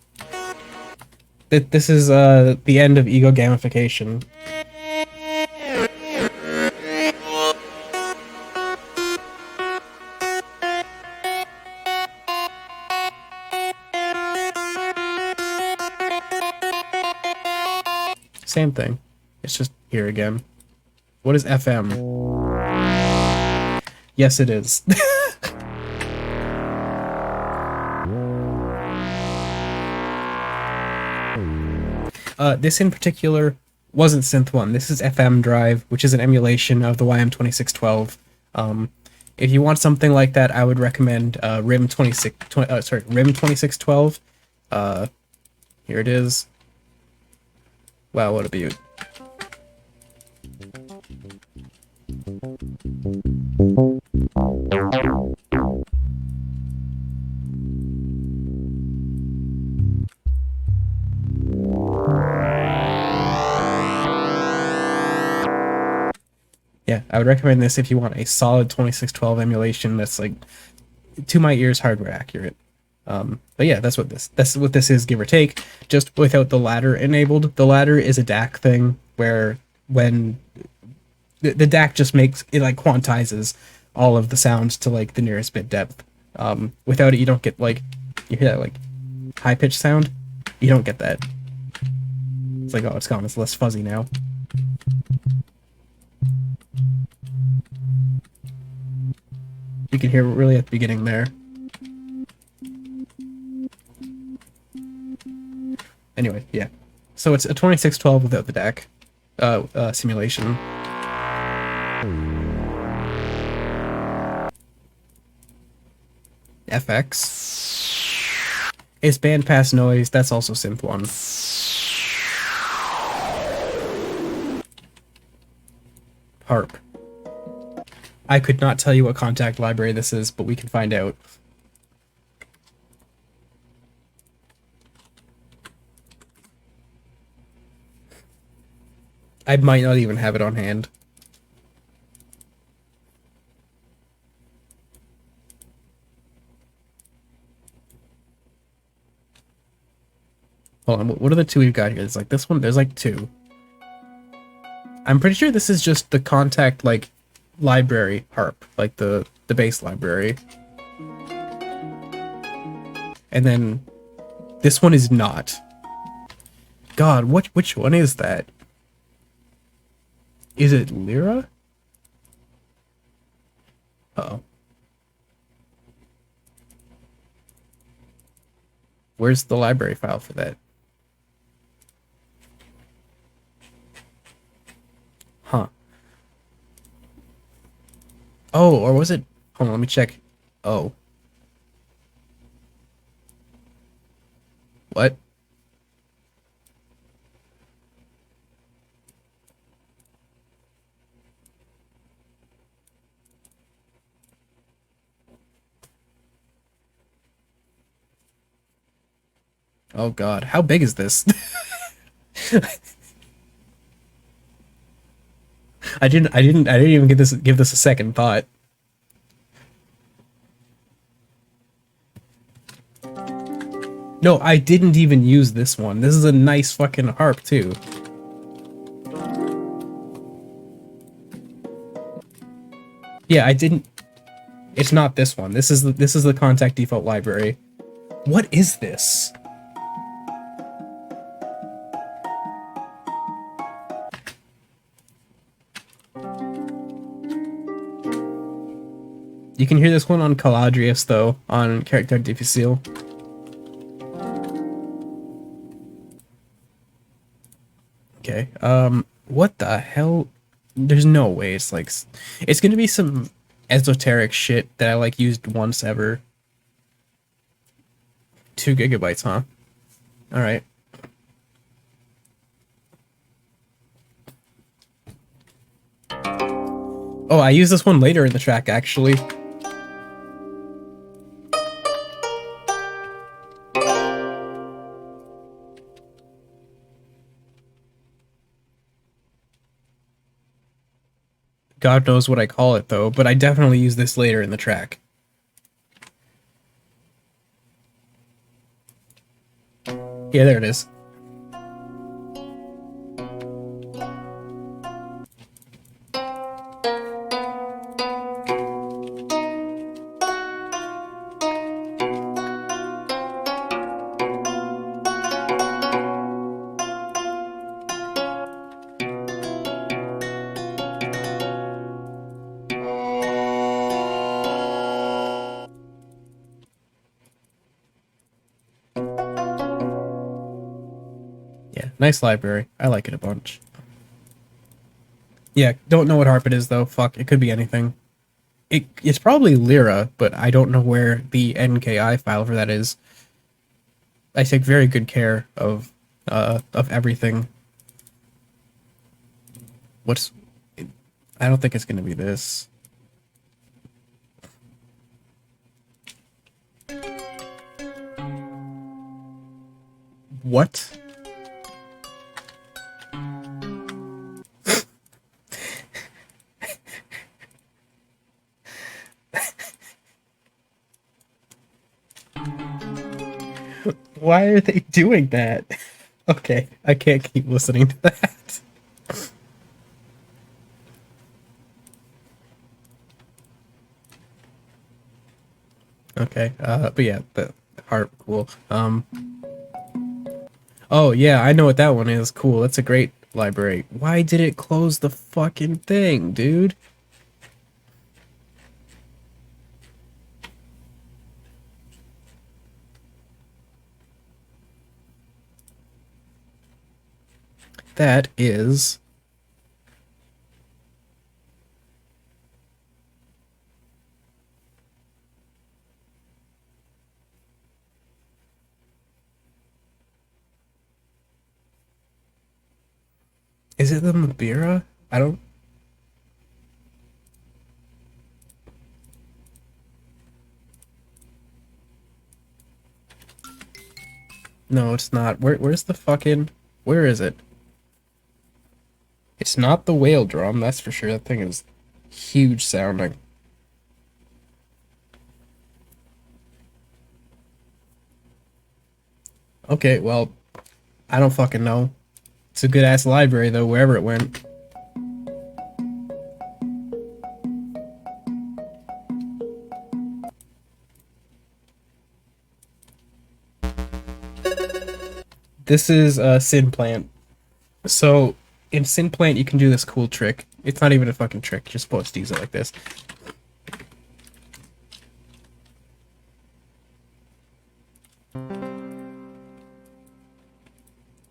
This is the end of ego gamification. Same thing. It's just here again. What is FM? Yes, it is. This in particular wasn't Synth 1. This is FM Drive, which is an emulation of the YM2612. If you want something like that, I would recommend RIM 2612. Here it is. Wow, what a beaut. Yeah, I would recommend this if you want a solid 2612 emulation that's like to my ears hardware accurate. But yeah, that's what this is, give or take, just without the ladder enabled. The ladder is a DAC thing where when the DAC just makes it like quantizes all of the sounds to like the nearest bit depth. Without it, you don't get like, you hear that like high pitched sound. You don't get that. It's like, oh, it's gone. It's less fuzzy now. You can hear it really at the beginning there. Anyway, yeah. So it's a 2612 without the DAC simulation. FX is bandpass noise. That's also synth 1. Harp. I could not tell you what contact library this is, but we can find out. I might not even have it on hand. Hold on, what are the two we've got here? There's like this one, there's like two. I'm pretty sure this is just the contact, like, library harp, like the bass library. And then this one is not. God, which one is that? Is it Lyra? Uh-oh. Where's the library file for that? Huh. Oh, or was it? Hold on, let me check. Oh. What? Oh god, how big is this? I didn't even give this a second thought. No, I didn't even use this one. This is a nice fucking harp too. Yeah, I didn't. It's not this one. This is the contact default library. What is this? You can hear this one on Caladrius though, on Character Difficile. Okay. What the hell? There's no way it's like it's gonna be some esoteric shit that I like used once ever. 2 gigabytes, huh? All right. Oh, I used this one later in the track actually. God knows what I call it though, but I definitely use this later in the track. Yeah, there it is. Yeah, nice library. I like it a bunch. Yeah, don't know what harp it is though. Fuck, it could be anything. It's probably Lyra, but I don't know where the NKI file for that is. I take very good care of everything. What's... I don't think it's gonna be this. What? Why are they doing that? Okay, I can't keep listening to that. Okay, but yeah, the harp, cool. Oh yeah, I know what that one is. Cool, that's a great library. Why did it close the fucking thing, dude? That is... Is it the Mabira? I don't... No, it's not. Where's the fucking... Where is it? It's not the whale drum, that's for sure. That thing is huge sounding. Okay, well, I don't fucking know. It's a good ass library though, wherever it went. This is Sin Plant. So in Sin Plant you can do this cool trick. It's not even a fucking trick, you're supposed to use it like this.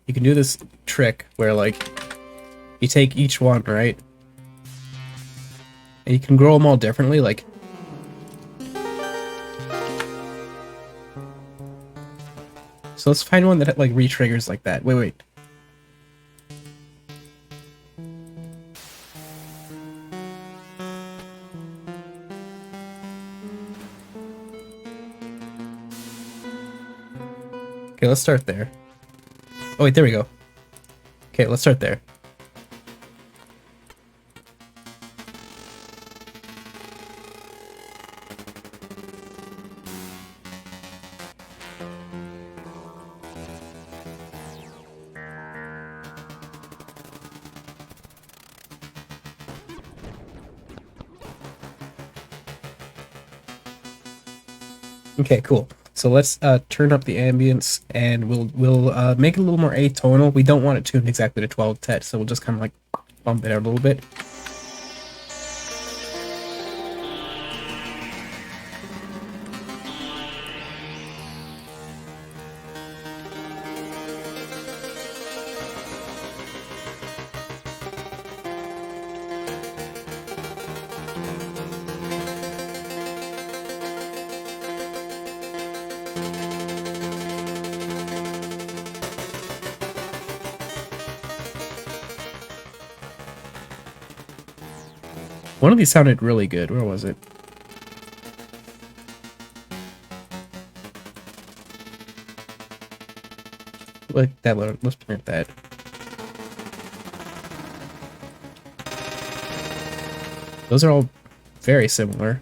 You can do this trick where, like, you take each one, right? And you can grow them all differently, like... So let's find one that, like, re-triggers like that. Wait. Okay, let's start there. Oh wait, there we go. Okay, let's start there. Okay, cool. So let's turn up the ambience, and we'll make it a little more atonal. We don't want it tuned exactly to 12 tet, so we'll just kind of like bump it out a little bit. One of these sounded really good. Where was it? Like that. Let's print that. Those are all very similar.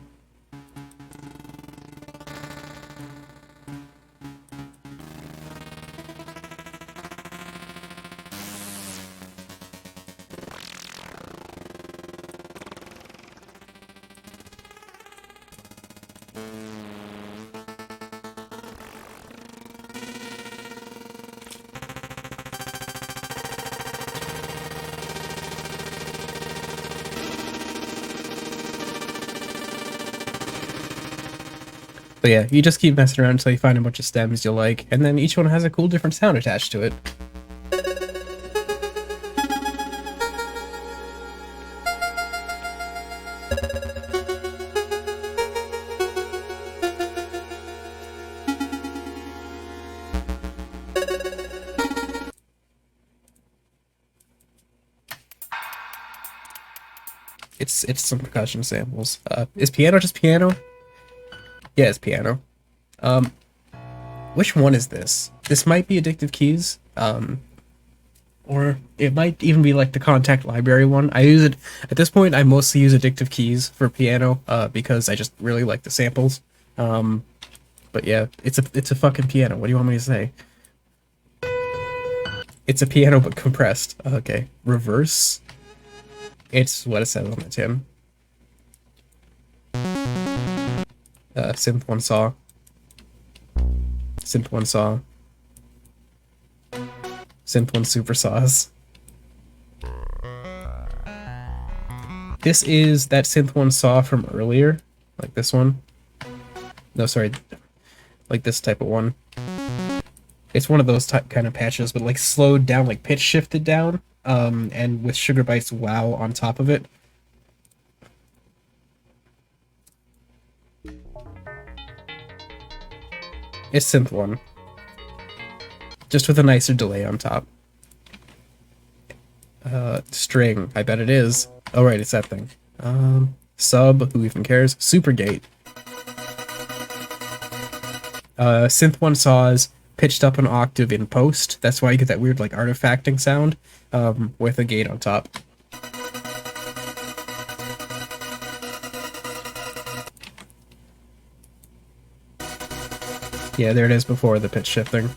But yeah, you just keep messing around until you find a bunch of stems you like, and then each one has a cool different sound attached to it. It's some percussion samples. Is piano just piano? Yeah, it's piano. Which one is this? This might be Addictive Keys, or it might even be like the Contact Library one. I use it, at this point, I mostly use Addictive Keys for piano, because I just really like the samples. But yeah, it's a fucking piano. What do you want me to say? It's a piano but compressed. Okay, reverse. It's what it says on the tin. Synth one saw. Synth one saw. Synth one super saws. This is that synth one saw from earlier, like this one. No, sorry, like this type of one. It's one of those kind of patches, but like slowed down, like pitch shifted down, and with Sugar Bites WoW on top of it. It's synth one, just with a nicer delay on top. String, I bet it is. Oh right, it's that thing. Sub, who even cares? Supergate. Synth one saws pitched up an octave in post. That's why you get that weird like artifacting sound, with a gate on top. Yeah, there it is before the pitch shifting.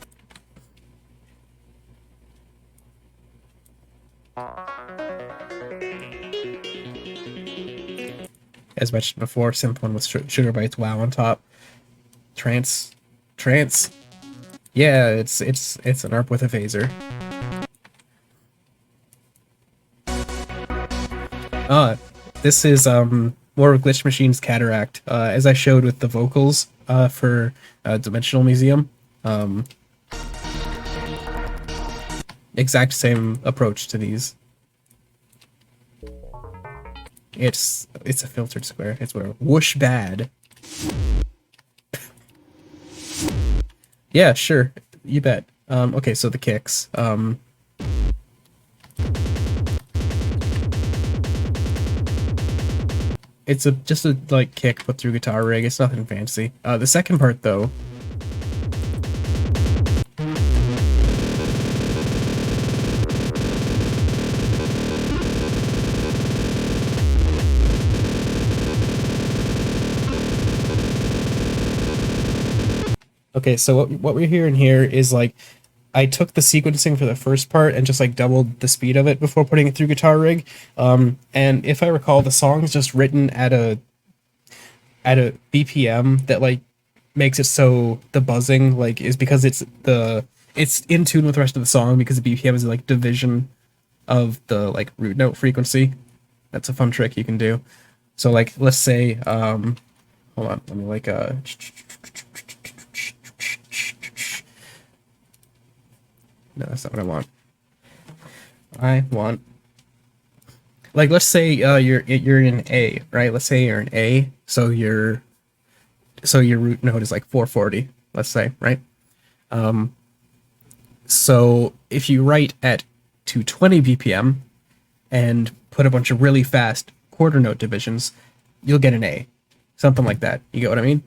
As mentioned before, synth one with Sugar Bites WoW on top. Trance. Yeah, it's an ARP with a phaser. This is more of Glitch Machine's Cataract, as I showed with the vocals for Dimensional Museum. Exact same approach to these. It's a filtered square. It's whatever. Whoosh bad. Yeah, sure. You bet. Okay, so the kicks. It's just a like kick put through guitar rig. It's nothing fancy. The second part though. Okay, so what we're hearing here is like I took the sequencing for the first part and just like doubled the speed of it before putting it through Guitar Rig. And if I recall, the song's just written at a BPM that like makes it so the buzzing like is because it's in tune with the rest of the song because the BPM is like division of the like root note frequency. That's a fun trick you can do. So like let's say hold on, let me like no, that's not what I want. I want like let's say you're in A, right? Let's say you're in A, so your root note is like 440, let's say, right? So if you write at 220 BPM and put a bunch of really fast quarter note divisions, you'll get an A. Something like that. You get what I mean?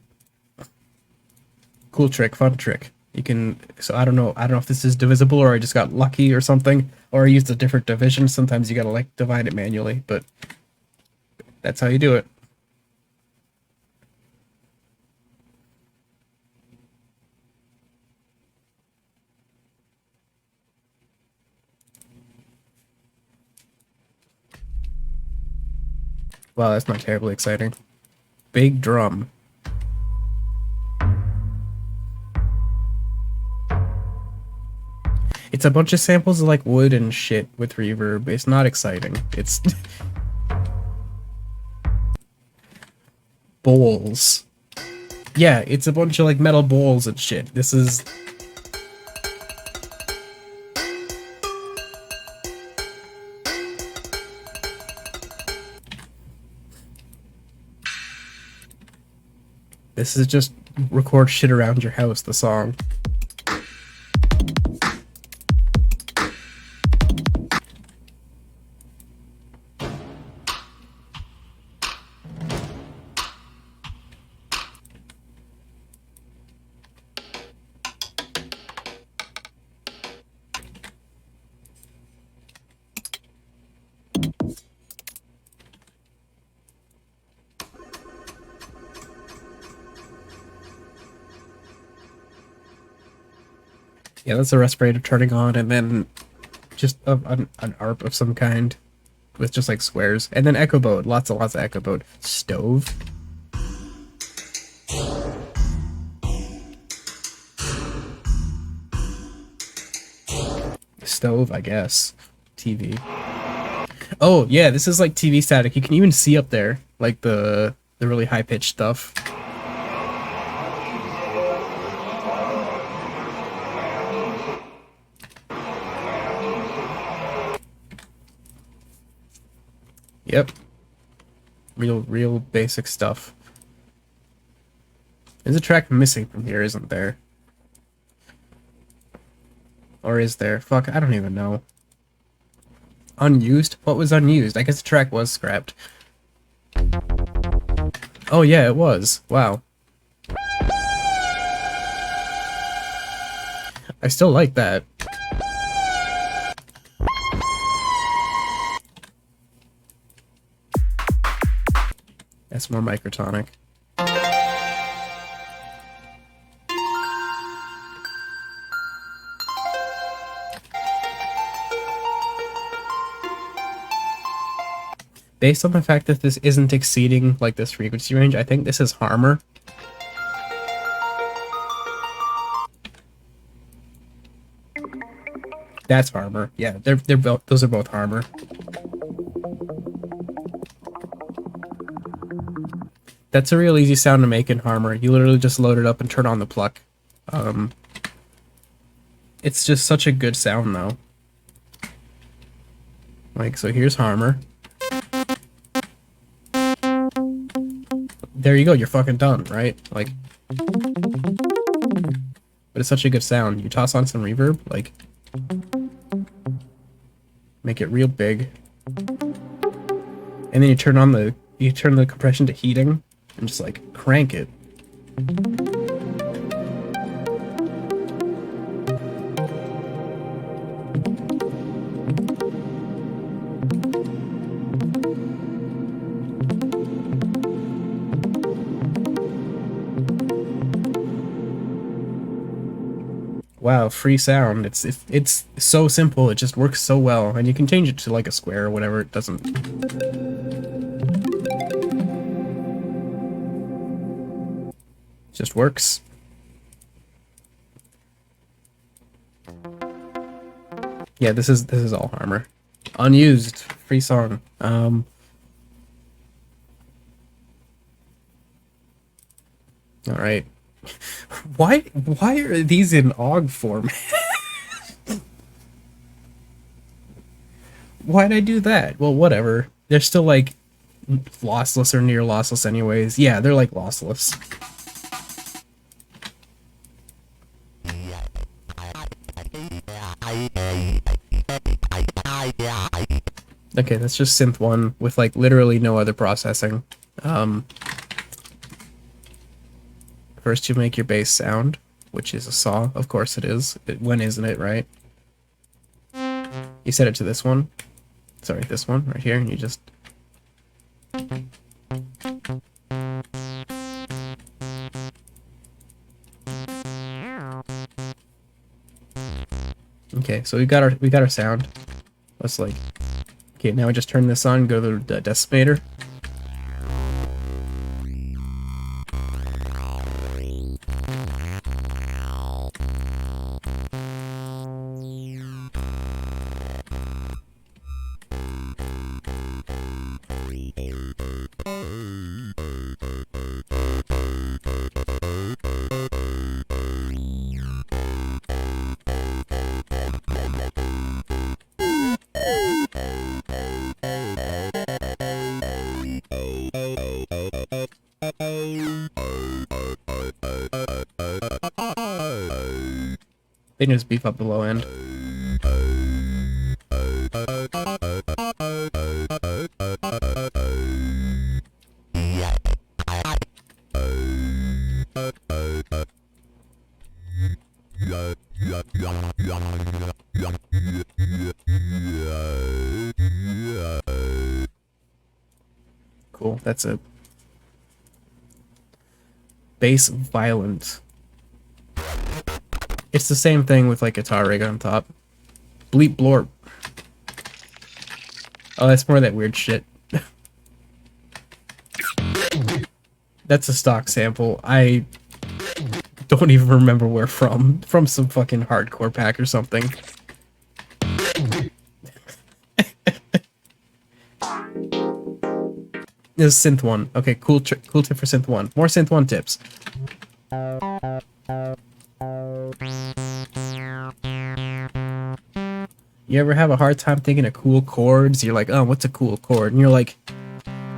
Cool trick, fun trick. You can, so I don't know if this is divisible or I just got lucky or something, or I used a different division. Sometimes you gotta like divide it manually, but that's how you do it. Wow, that's not terribly exciting. Big drum. It's a bunch of samples of like wood and shit with reverb. It's not exciting. It's bowls. Yeah, it's a bunch of like metal bowls and shit. This is just record shit around your house, the song. Yeah, that's a respirator turning on, and then just an ARP of some kind with just like squares, and then echo mode, lots of echo mode. Stove. Stove, I guess. TV. Oh yeah, this is like TV static. You can even see up there like the really high pitched stuff. Yep. Real basic stuff. There's a track missing from here, isn't there? Or is there? Fuck, I don't even know. Unused? What was unused? I guess the track was scrapped. Oh yeah, it was. Wow. I still like that. That's more microtonic. Based on the fact that this isn't exceeding like this frequency range, I think this is Harmer. That's Harmer. Yeah, they're both, those are both Harmer. That's a real easy sound to make in Harmer. You literally just load it up and turn on the pluck. It's just such a good sound though. Like, so here's Harmer. There you go, you're fucking done, right? Like, but it's such a good sound. You toss on some reverb, like, make it real big. And then you turn the compression to heating and just like crank it. Wow, free sound. It's so simple. It just works so well, and you can change it to like a square or whatever. It doesn't. Just works. Yeah, this is all Harmer. Unused free song. All right. Why are these in OGG format? Why'd I do that? Well, whatever. They're still like lossless or near lossless anyways. Yeah, they're like lossless. Okay, that's just synth 1 with like literally no other processing. First you make your bass sound, which is a saw. Of course it is. When isn't it, right? You set it to this one. Sorry, this one right here, and you just... Okay, so we got our sound. Let's like... Okay, now we just turn this on, go to the decimator. They can just beef up the low end. Cool, that's it. Bass violent. It's the same thing with like guitar rig on top. Bleep blorp. Oh, that's more of that weird shit. That's a stock sample. I don't even remember where from. From some fucking hardcore pack or something. This is synth 1. Okay, cool tip for synth 1. More synth 1 tips. You ever have a hard time thinking of cool chords? You're like, oh, what's a cool chord? And you're like,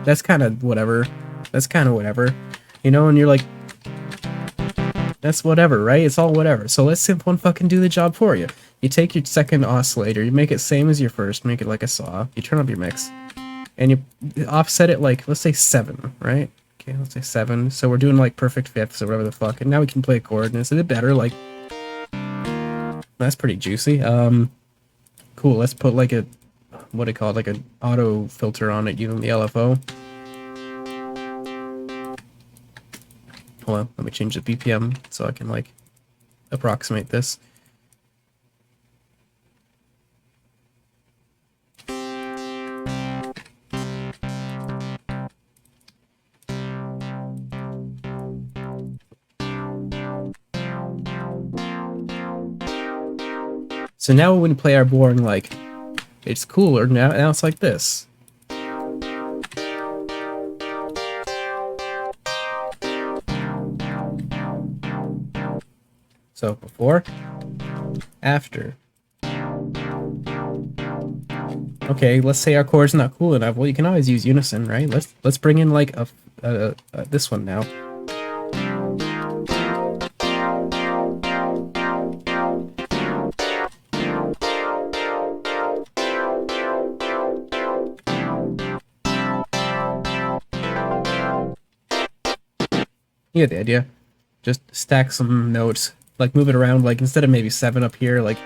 that's kind of whatever. That's kind of whatever. You know, and you're like, that's whatever, right? It's all whatever. So let synth 1 fucking do the job for you. You take your second oscillator, you make it same as your first, make it like a saw. You turn up your mix. And you offset it like, let's say 7, right? Okay, let's say 7. So we're doing like perfect fifths or whatever the fuck. And now we can play a chord and it's a bit better. Like, that's pretty juicy. Cool, let's put like a, what do you call it? Like an auto filter on it using the LFO. Hold on, let me change the BPM so I can like approximate this. So now when we play our boring, like, it's cooler, now it's like this. So before, after. Okay, let's say our chord's not cool enough. Well, you can always use unison, right? Let's bring in like this one now. You get the idea. Just stack some notes, like move it around, like instead of maybe 7 up here, like,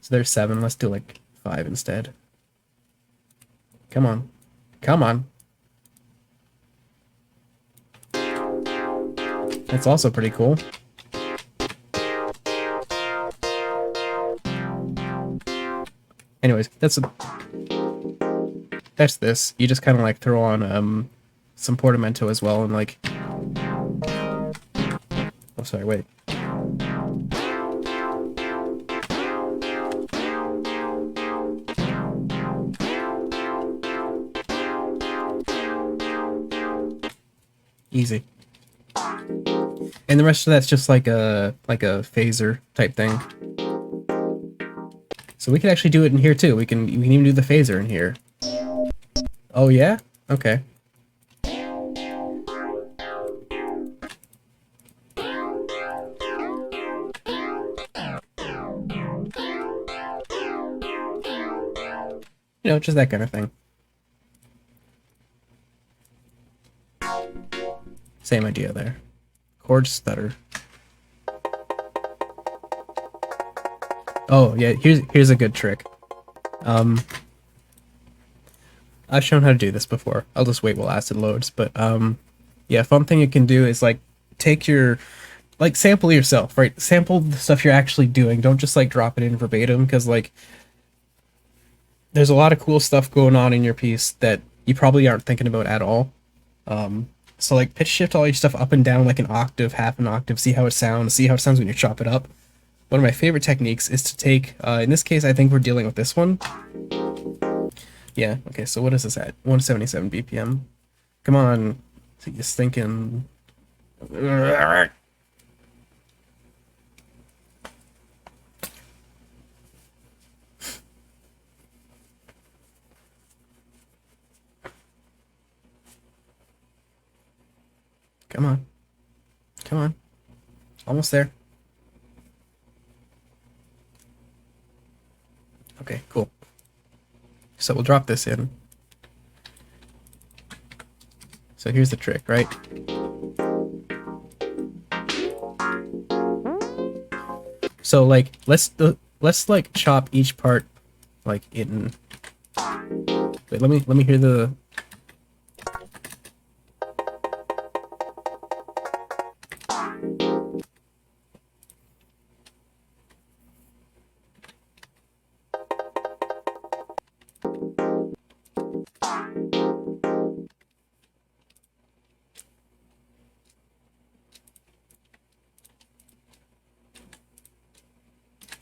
so there's 7, let's do like 5 instead. Come on. Come on. That's also pretty cool. Anyways, that's this. You just kind of like throw on some portamento as well, and like, oh sorry, wait. Easy. And the rest of that's just like a phaser type thing. So we can actually do it in here too. We can even do the phaser in here. Oh yeah? Okay. You know, just that kind of thing. Same idea there. Chord stutter. Oh yeah, here's a good trick. I've shown how to do this before. I'll just wait while acid loads, but yeah, fun thing you can do is like take your like sample yourself, right? Sample the stuff you're actually doing. Don't just like drop it in verbatim, because like there's a lot of cool stuff going on in your piece that you probably aren't thinking about at all. So like pitch shift all your stuff up and down like an octave, half an octave, see how it sounds when you chop it up. One of my favorite techniques is to take, in this case I think we're dealing with this one. Yeah, okay, so what is this at? 177 BPM. Come on, so you're thinking... Come on. Come on. Almost there. Okay, cool. So we'll drop this in. So here's the trick, right? So like let's like chop each part like in. Wait, let me hear the.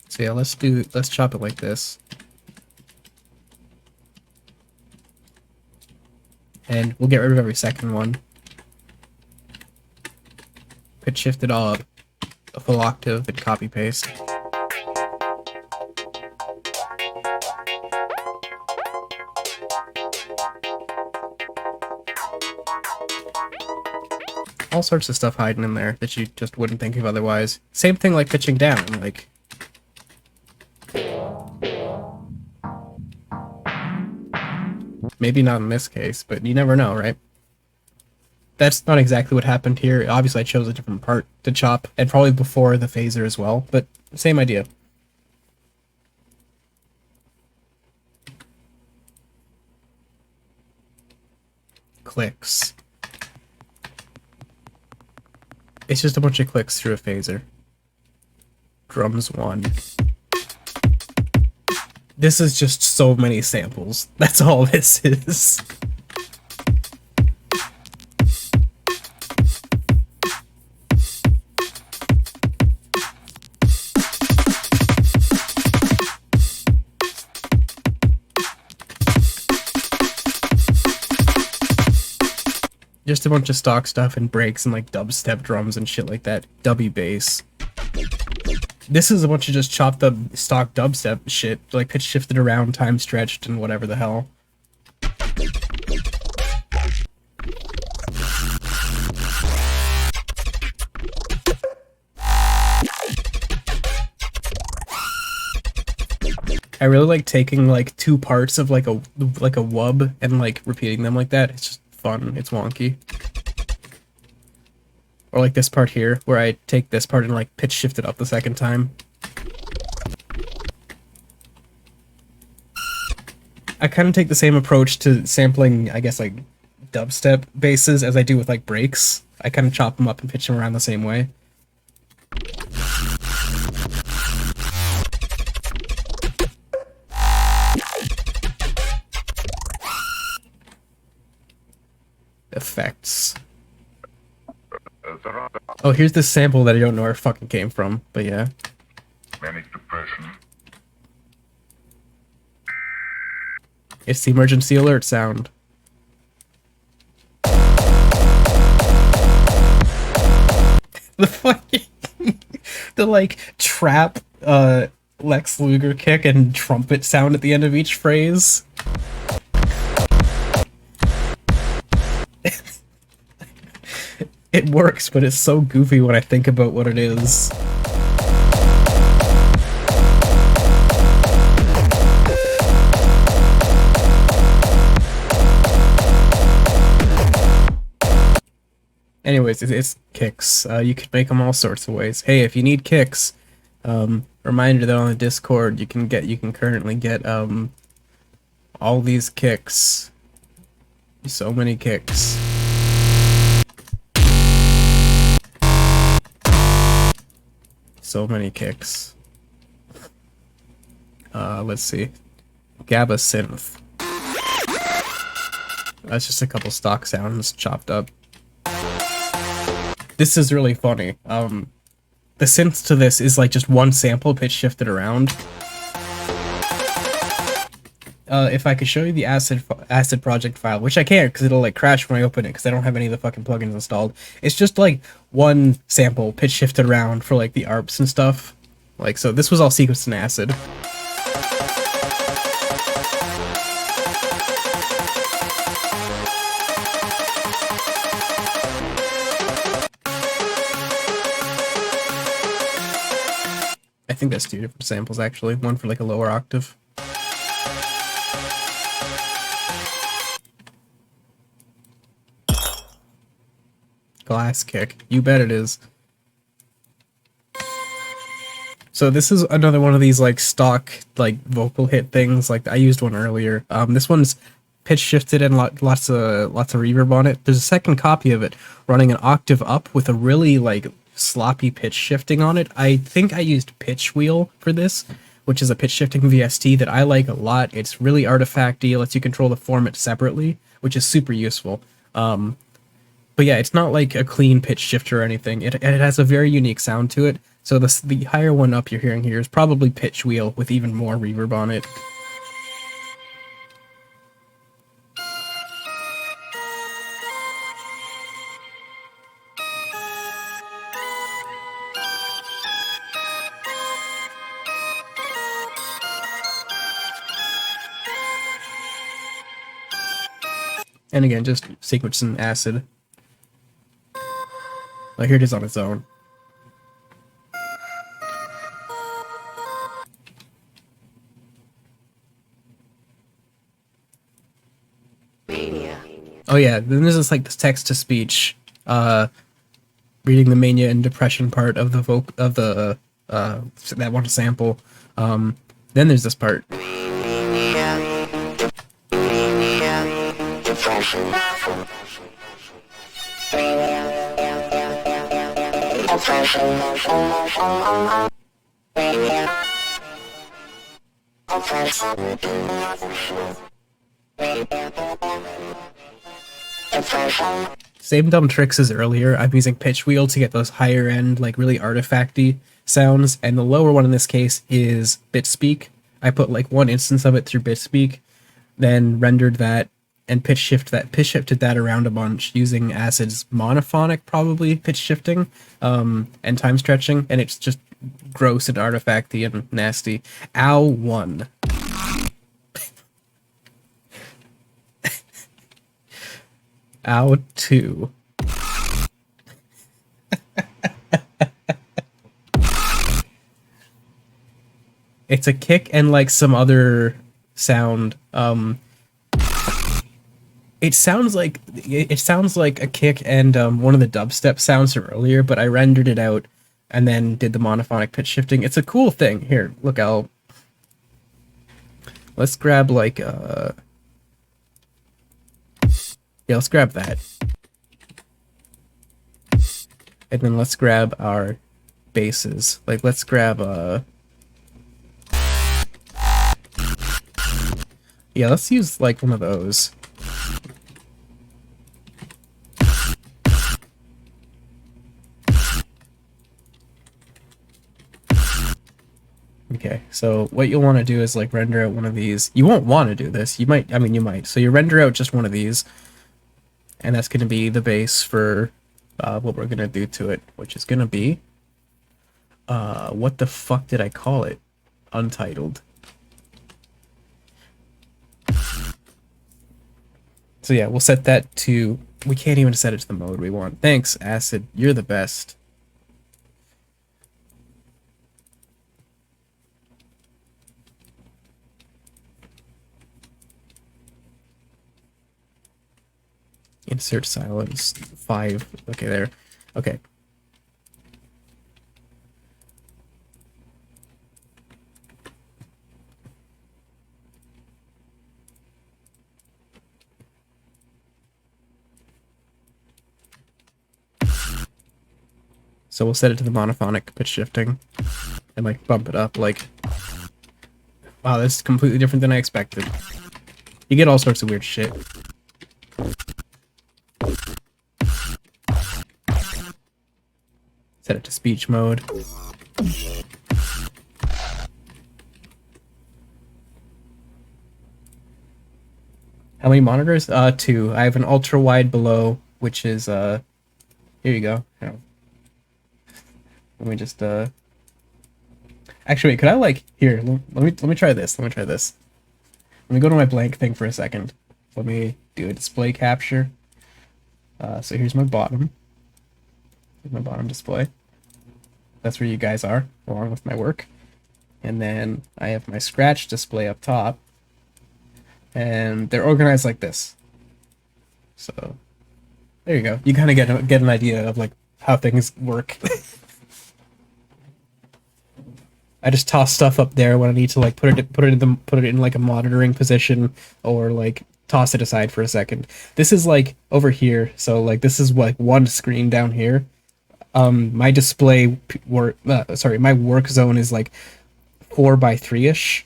So yeah, let's chop it like this. And we'll get rid of every second one. Pitch shift it all up a full octave and copy paste. All sorts of stuff hiding in there that you just wouldn't think of otherwise. Same thing like pitching down, like maybe not in this case, but you never know, right? That's not exactly what happened here. Obviously, I chose a different part to chop, and probably before the phaser as well, but same idea. Clicks. It's just a bunch of clicks through a phaser. Drums 1. This is just so many samples. That's all this is. Just a bunch of stock stuff and breaks and like dubstep drums and shit like that. Dubby bass. This is a bunch of just chopped up stock dubstep shit, like pitch shifted around, time stretched, and whatever the hell. I really like taking like two parts of like a wub and like repeating them like that. It's just fun. It's wonky. Or like this part here, where I take this part and like pitch shift it up the second time. I kind of take the same approach to sampling, I guess, like dubstep basses as I do with like breaks. I kind of chop them up and pitch them around the same way. effects. There are Oh, here's this sample that I don't know where it fucking came from, but yeah. manic depression, It's the emergency alert sound. The fucking the like trap Lex Luger kick and trumpet sound at the end of each phrase. It works, but it's so goofy when I think about what it is. Anyways, it's kicks. You can make them all sorts of ways. Hey, if you need kicks, reminder that on the Discord you can currently get all these kicks. So many kicks. So many kicks. Let's see. GABA synth. That's just a couple stock sounds chopped up. This is really funny. The synth to this is like just one sample pitch shifted around. If I could show you the acid project file, which I can't because it'll like crash when I open it because I don't have any of the fucking plugins installed. It's just like one sample pitch shifted around for like the ARPs and stuff. Like, so this was all sequenced in acid. I think that's two different samples actually. One for like a lower octave. Glass kick. You bet it is. So this is another one of these like stock like vocal hit things. Like I used one earlier. This one's pitch shifted and lots of reverb on it. There's a second copy of it running an octave up with a really like sloppy pitch shifting on it. I think I used Pitch Wheel for this, which is a pitch shifting VST that I like a lot. It's really artifacty, lets you control the format separately, which is super useful. But yeah, it's not like a clean pitch shifter or anything. It has a very unique sound to it. So the higher one up you're hearing here is probably Pitch Wheel with even more reverb on it. And again, just sequencing acid. Like here it is on its own. Oh yeah, then there's this like this text to speech, reading the mania and depression part of the that one sample. Then there's this part. Same dumb tricks as earlier. I'm using Pitch Wheel to get those higher end, like really artifacty sounds, and the lower one in this case is Bitspeak. I put like one instance of it through Bitspeak, then rendered that and pitch shifted that around a bunch using Acid's monophonic probably pitch shifting and time stretching, and it's just gross and artifacty and nasty. Ow 1. Ow 2. It's a kick and like some other sound. It sounds like a kick and one of the dubstep sounds from earlier, but I rendered it out and then did the monophonic pitch shifting. It's a cool thing. Here, look, let's grab like yeah, let's grab that. And then let's grab our basses. Like let's grab yeah, let's use like one of those. Okay, so what you'll want to do is like render out one of these. You won't want to do this. You might, I mean, you might. So you render out just one of these, and that's going to be the base for what we're going to do to it, which is going to be, what the fuck did I call it? Untitled. So yeah, we'll set that to, we can't even set it to the mode we want. Thanks, Acid. You're the best. Insert silence 5. Okay, there. Okay. So we'll set it to the monophonic pitch shifting and like bump it up like, wow, this is completely different than I expected. You get all sorts of weird shit. Set it to speech mode. How many monitors? 2. I have an ultra wide below, which is here you go. Let me just actually wait, could I like here, let me try this. Let me try this. Let me go to my blank thing for a second. Let me do a display capture. So here's my bottom. Here's my bottom display. That's where you guys are, along with my work. And then I have my scratch display up top. And they're organized like this. So there you go. You kind of get an idea of like how things work. I just toss stuff up there when I need to like put it in like a monitoring position or like toss it aside for a second. This is like over here, so like this is like one screen down here. My display my work zone is like 4x3ish.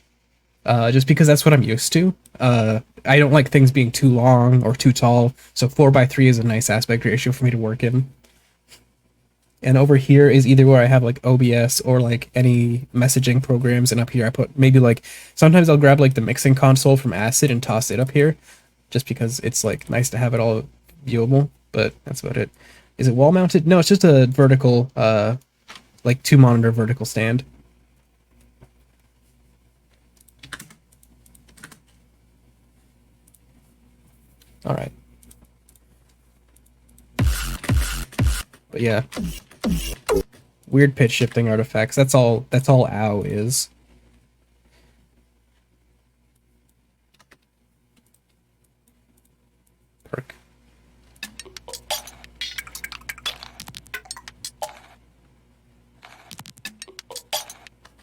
Just because that's what I'm used to. I don't like things being too long or too tall, so 4x3 is a nice aspect ratio for me to work in. And over here is either where I have like OBS or like any messaging programs, and up here I put maybe like, sometimes I'll grab like the mixing console from Acid and toss it up here, just because it's like nice to have it all viewable, but that's about it. Is it wall mounted? No, it's just a vertical, like 2 monitor vertical stand. All right. But yeah, weird pitch shifting artifacts. That's all OW is. Perk.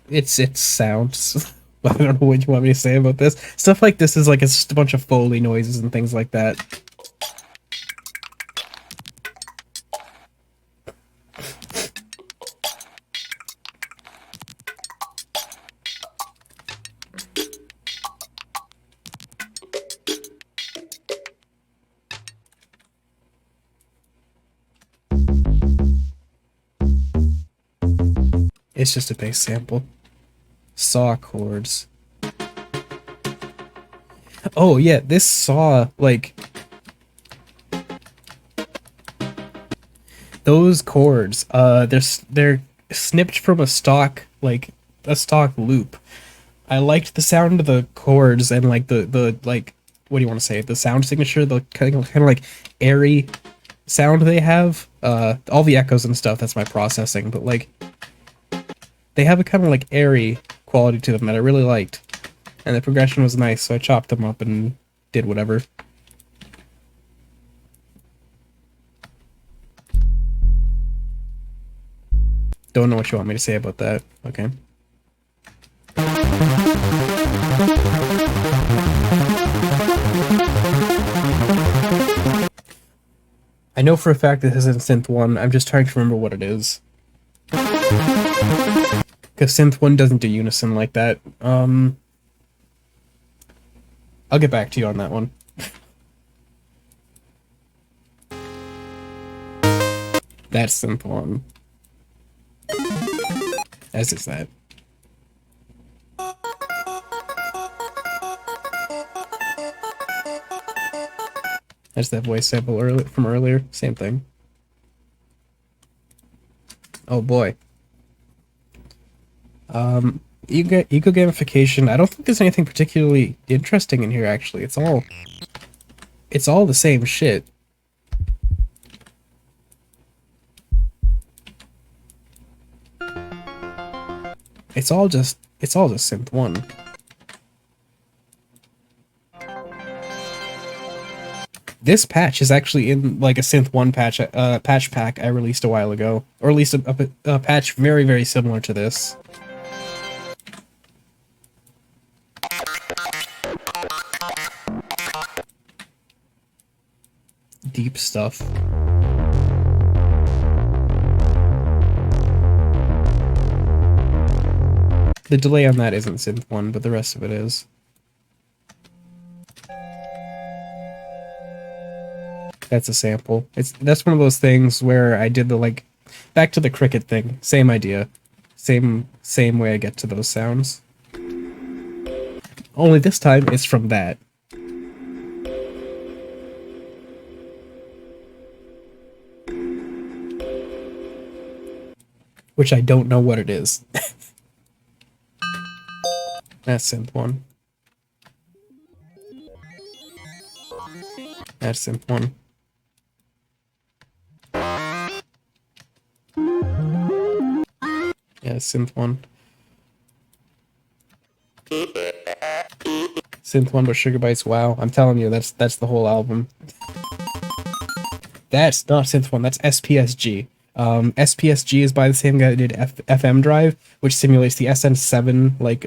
It's sounds. I don't know what you want me to say about this. Stuff like this is like just a bunch of Foley noises and things like that. It's just a bass sample. Saw chords. Oh yeah, this saw, like, those chords, they're snipped from a stock, like, a stock loop. I liked the sound of the chords and like the like, what do you want to say? The sound signature, the kind of like airy sound they have. All the echoes and stuff, that's my processing, but like they have a kind of like airy quality to them that I really liked. And the progression was nice, so I chopped them up and did whatever. Don't know what you want me to say about that. Okay. I know for a fact this isn't Synth 1, I'm just trying to remember what it is. Because Synth 1 doesn't do unison like that. I'll get back to you on that one. That's Synth 1. As is that. That's that voice sample from earlier. Same thing. Oh boy. Ego gamification. I don't think there's anything particularly interesting in here. Actually, it's all the same shit. It's all just synth 1. This patch is actually in like a synth 1 patch patch pack I released a while ago, or at least a patch very, very similar to this. Deep stuff. The delay on that isn't synth 1, but the rest of it is. That's a sample. That's one of those things where I did the like back to the cricket thing. Same idea. Same way I get to those sounds. Only this time it's from that. Which I don't know what it is. That's synth 1. That's synth 1. Yeah, synth 1. Synth 1 but Sugar Bites. Wow, I'm telling you, that's the whole album. That's not synth 1. That's SPSG. SPSG is by the same guy that did FM Drive, which simulates the SN7 like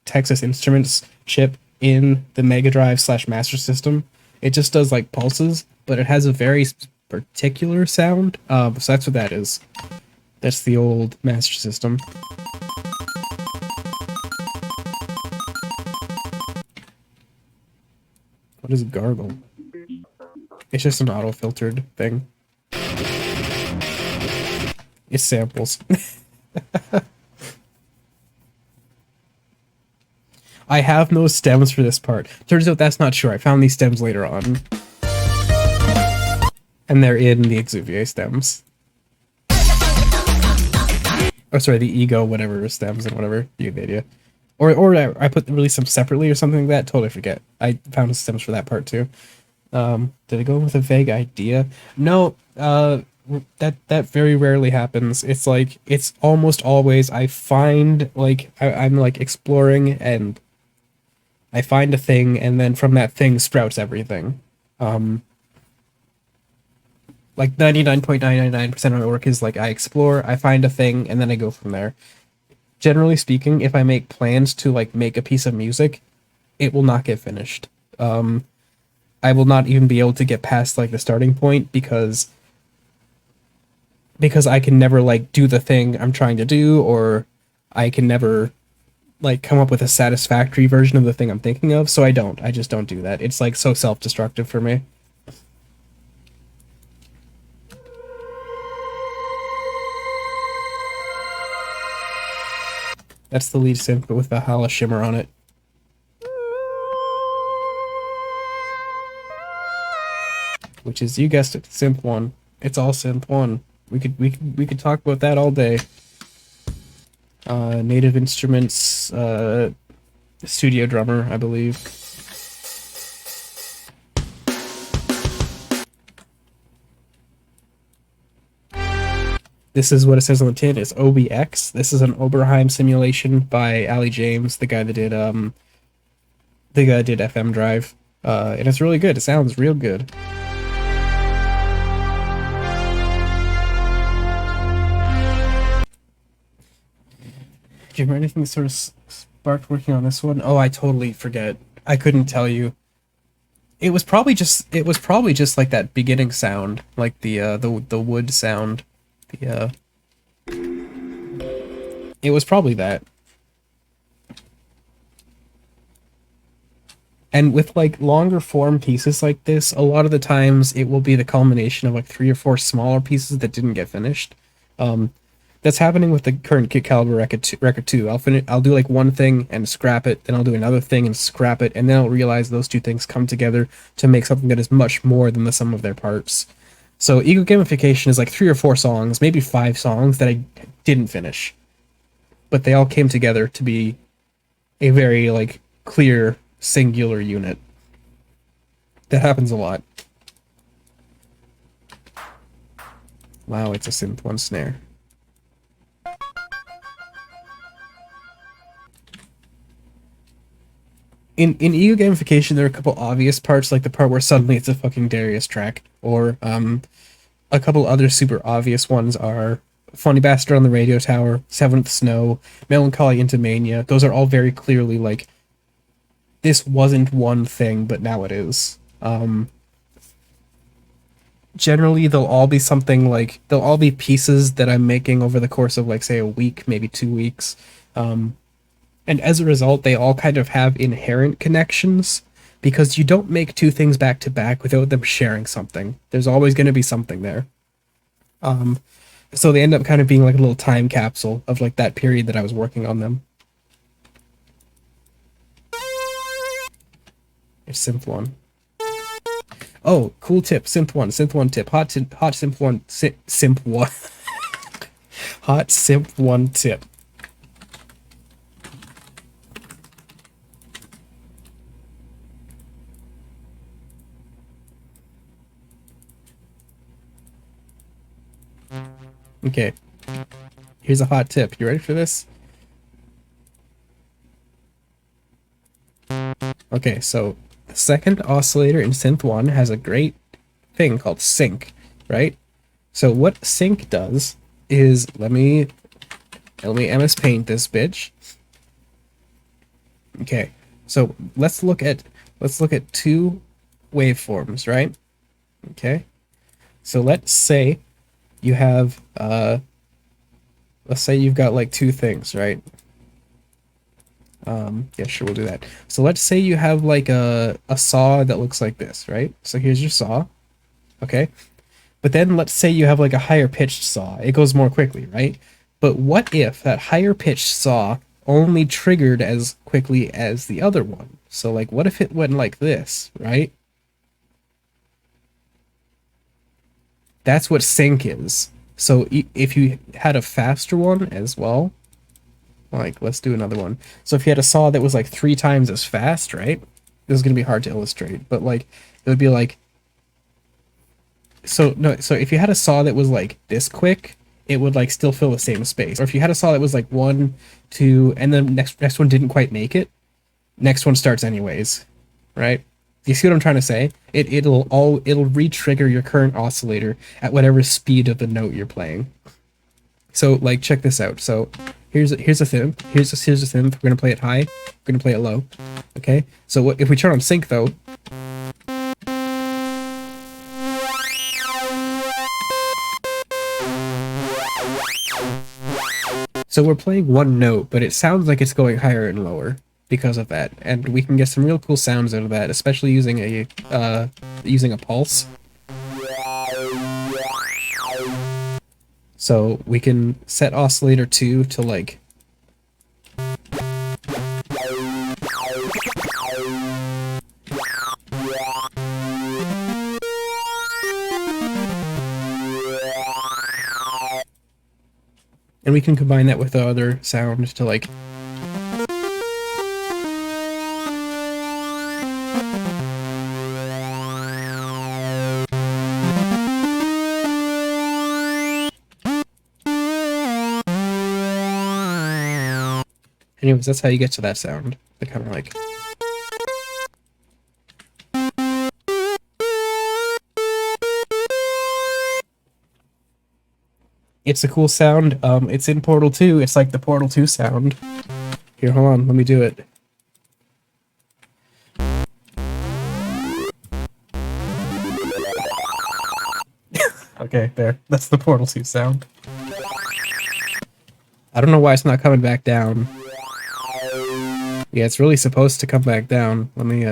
Texas Instruments chip in the Mega Drive / Master System. It just does like pulses, but it has a very particular sound. So that's what that is. That's the old Master System. What is gargle? It's just an auto-filtered thing. It samples. I have no stems for this part. Turns out that's not true. I found these stems later on. And they're in the Exuvier stems. Oh, sorry, the Ego whatever stems and whatever. You get the idea. Or I put release them separately or something like that. Totally forget. I found the stems for that part too. Did I go with a vague idea? No, that very rarely happens. It's like, it's almost always I find, like, I'm like exploring and I find a thing and then from that thing sprouts everything. Like 99.999% of my work is like I explore, I find a thing, and then I go from there. Generally speaking, if I make plans to like make a piece of music, it will not get finished. I will not even be able to get past like the starting point because I can never like do the thing I'm trying to do, or I can never like come up with a satisfactory version of the thing I'm thinking of. So I just don't do that. It's like so self-destructive for me. That's the lead synth, but with Valhalla shimmer on it. Which is, you guessed it, synth 1. It's all synth 1. We could talk about that all day. Native Instruments studio drummer, I believe. This is what it says on the tin. It's OBX. This is an Oberheim simulation by Ali James, the guy that did FM Drive. And it's really good. It sounds real good. Do you remember anything that sort of sparked working on this one? Oh, I totally forget. I couldn't tell you. It was probably just like that beginning sound, like the wood sound. It was probably that. And with like longer form pieces like this, a lot of the times it will be the culmination of like 3 or 4 smaller pieces that didn't get finished. That's happening with the current Kit Caliber record too. I'll do like one thing and scrap it, then I'll do another thing and scrap it, and then I'll realize those two things come together to make something that is much more than the sum of their parts. So Ego Gamification is like 3 or 4 songs, maybe 5 songs that I didn't finish, but they all came together to be a very like clear singular unit. That happens a lot. Wow, it's a synth 1 snare. In Ego Gamification, there are a couple obvious parts, like the part where suddenly it's a fucking Darius track, or a couple other super obvious ones are Funny Bastard on the Radio Tower, Seventh Snow, Melancholy into Mania. Those are all very clearly like, this wasn't one thing, but now it is. Generally, they'll all be something like, they'll all be pieces that I'm making over the course of like, say, a week, maybe 2 weeks. And as a result, they all kind of have inherent connections, because you don't make 2 things back to back without them sharing something. There's always going to be something there. So they end up kind of being like a little time capsule of like that period that I was working on them. It's Synth 1. Oh, cool tip, Synth 1 tip, hot Synth 1, Simp 1. Hot Simp 1 tip. Okay, here's a hot tip. You ready for this? Okay, so the second oscillator in Synth 1 has a great thing called sync, right? So what sync does is, let me MS Paint this bitch. Okay, so let's look at 2 waveforms, right? Okay, so let's say you have let's say you've got like 2 things, right? Yeah, sure, we'll do that. So let's say you have like a saw that looks like this, right? So here's your saw, okay? But then let's say you have like a higher pitched saw. It goes more quickly, right? But what if that higher pitched saw only triggered as quickly as the other one? So like, what if it went like this, right? That's what sync is. So if you had a faster one as well, like, let's do another one. So if you had a saw that was like 3 times as fast, right? This is going to be hard to illustrate, but like, it would be like, so if you had a saw that was like this quick, it would like still fill the same space. Or if you had a saw that was like 1, 2, and then next one didn't quite make it, next one starts anyways, right? You see what I'm trying to say? It'll re-trigger your current oscillator at whatever speed of the note you're playing. So like, check this out. So here's a synth. Here's a synth. We're gonna play it high. We're gonna play it low. Okay. So if we turn on sync though, so we're playing one note, but it sounds like it's going higher and lower because of that, and we can get some real cool sounds out of that, especially using a pulse. So we can set oscillator 2 to like, and we can combine that with the other sound to like, anyways, that's how you get to that sound. The kind of like, it's a cool sound. It's in Portal 2. It's like the Portal 2 sound. Here, hold on, let me do it. Okay, there. That's the Portal 2 sound. I don't know why it's not coming back down. Yeah, it's really supposed to come back down. Let me,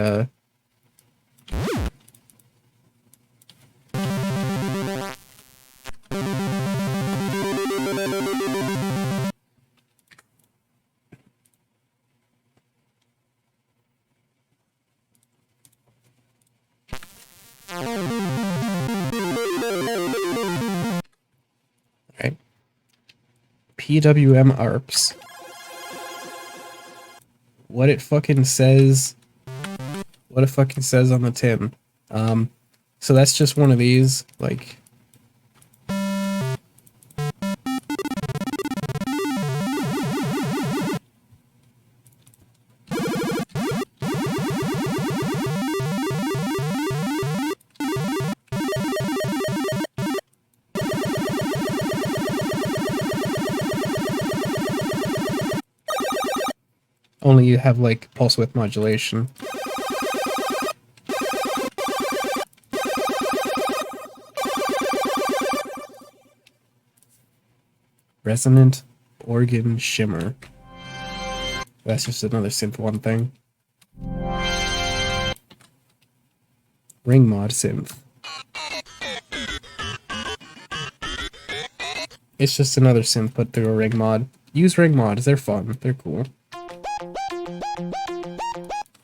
Right. PWM ARPS. What it fucking says. What it fucking says on the tin. So that's just one of these, like. Only you have like pulse width modulation. Resonant organ shimmer. That's just another synth one thing. Ring mod synth. It's just another synth put through a ring mod. Use ring mods, they're fun, they're cool.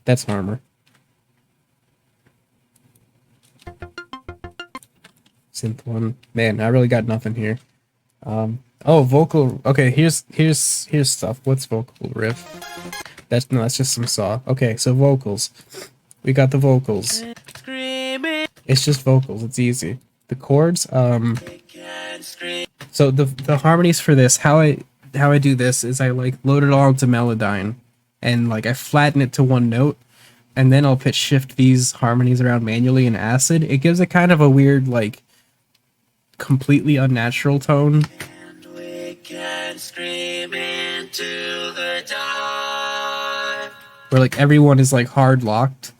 That's armor. Synth one. Man, I really got nothing here. Oh, vocal. Okay, here's stuff. What's vocal riff? That's just some saw. Okay, so vocals. We got the vocals. It's just vocals. It's easy. The chords. So the harmonies for this, how I do this is I like load it all into Melodyne, and like I flatten it to one note, and then I'll pitch shift these harmonies around manually in Acid. It gives it kind of a weird, like, completely unnatural tone. And we can scream into the dark. Where like everyone is like hard locked,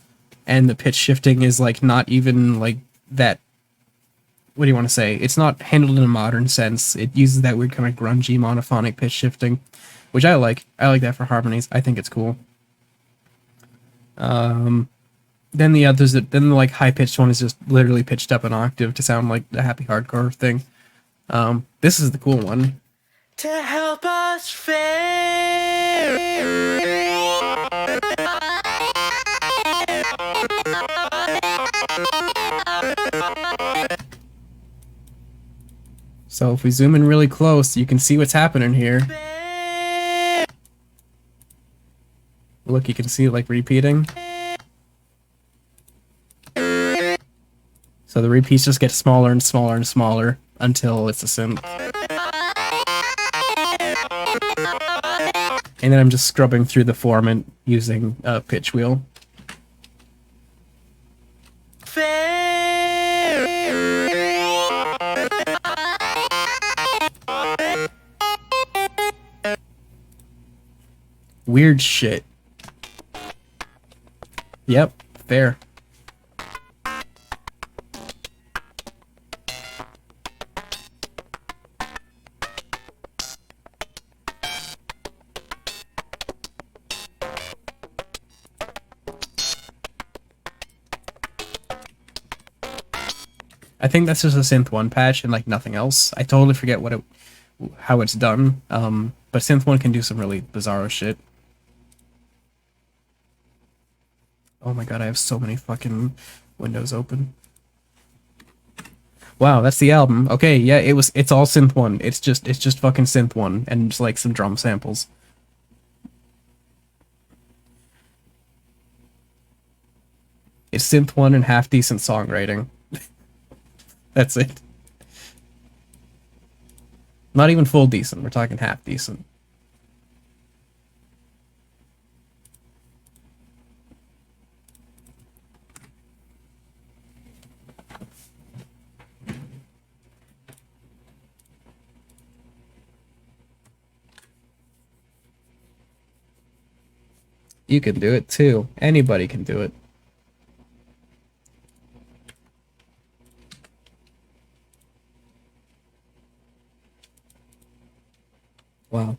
and the pitch shifting is like not even like that. What do you want to say? It's not handled in a modern sense. It uses that weird kind of grungy monophonic pitch shifting, which I like. I like that for harmonies. I think it's cool. Then the others, then the like high pitched one is just literally pitched up an octave to sound like a happy hardcore thing. This is the cool one. To help us fail. So if we zoom in really close, you can see what's happening here. Look, you can see it like repeating. So the repeats just get smaller and smaller and smaller until it's a synth. And then I'm just scrubbing through the formant using a pitch wheel. Weird shit. Yep, fair. I think that's just a synth 1 patch and like nothing else. I totally forget how it's done. But synth 1 can do some really bizarro shit. Oh my god, I have so many fucking windows open. Wow, that's the album. Okay, yeah, it's all synth 1. It's just fucking synth 1 and just like some drum samples. It's synth 1 and half decent songwriting. That's it. Not even full decent, we're talking half decent. You can do it too. Anybody can do it. Wow.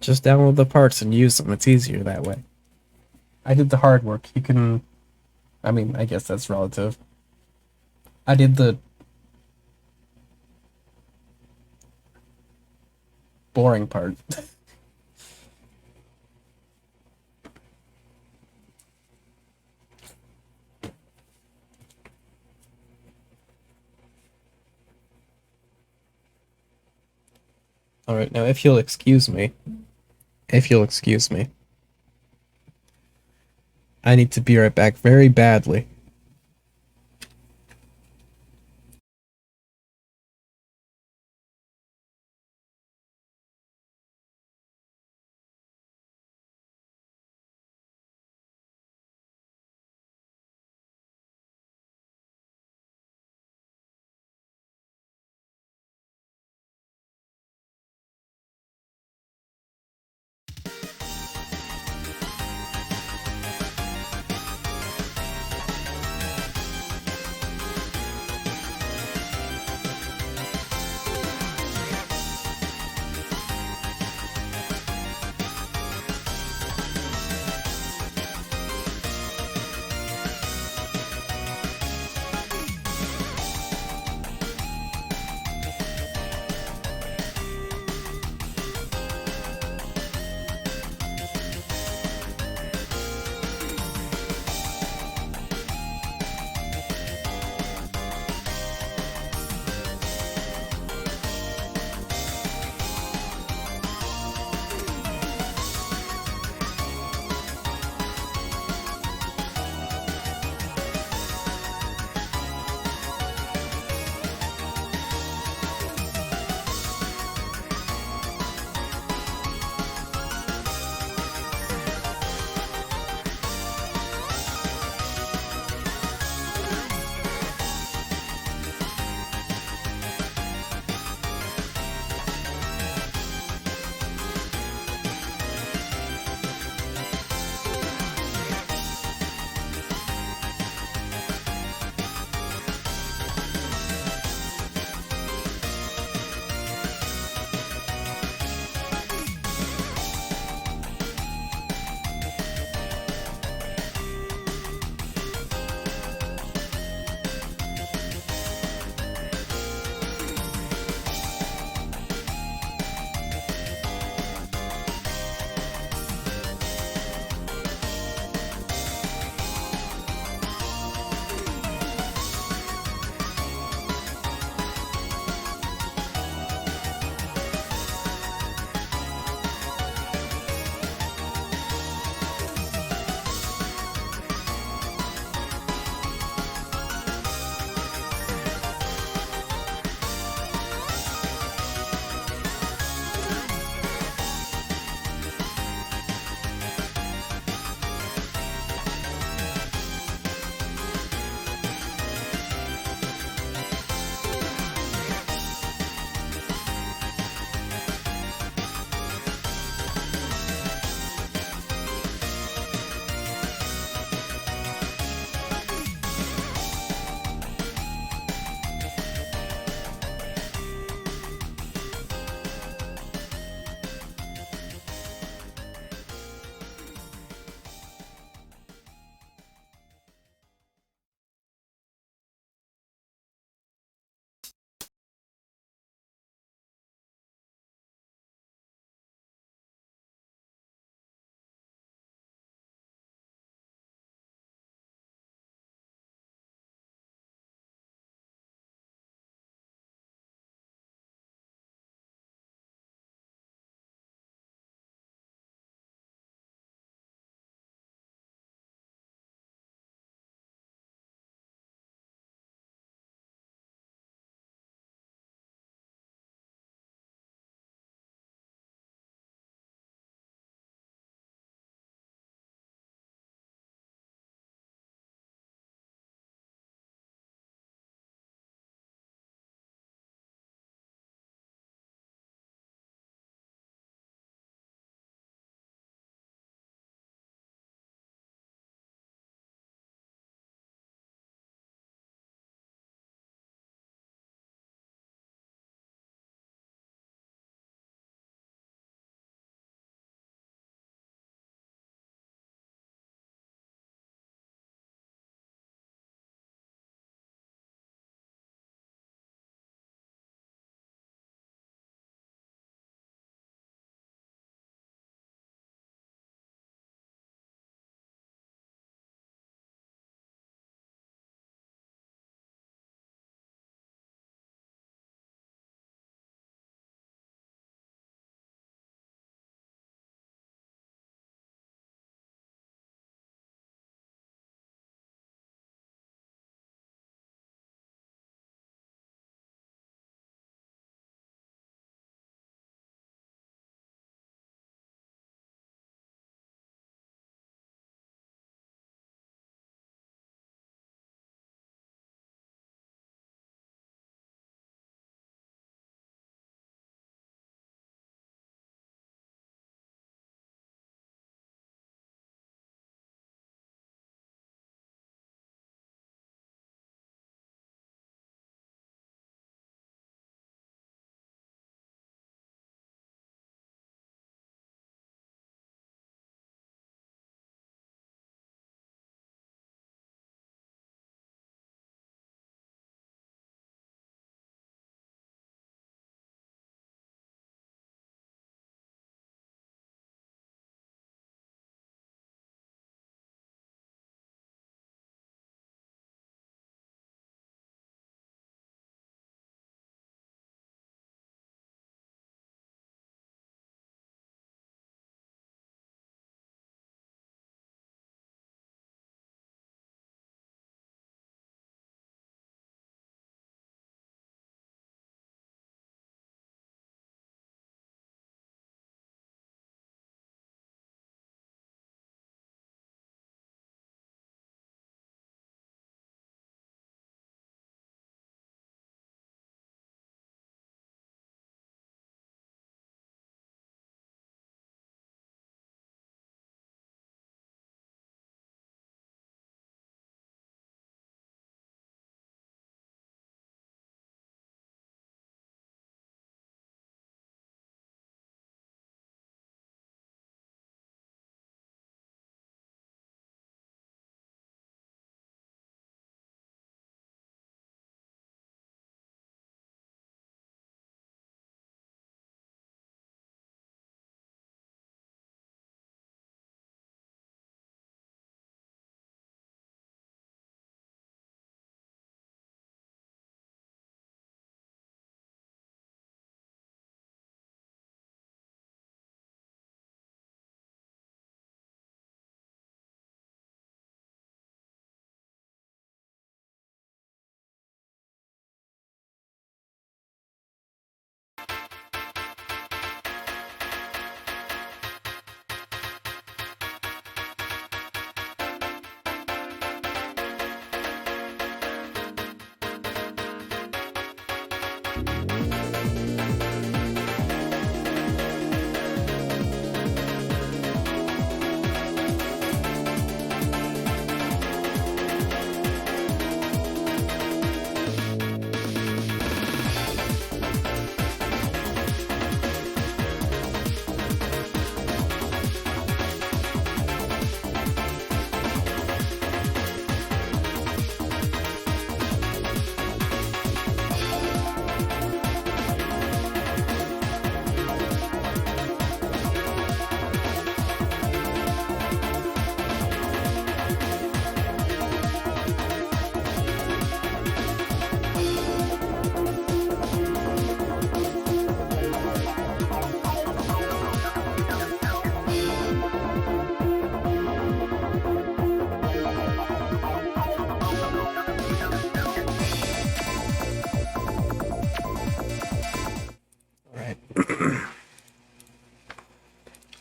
Just download the parts and use them. It's easier that way. I did the hard work. You can... I mean, I guess that's relative. I did the boring part. Alright, now if you'll excuse me, I need to be right back very badly.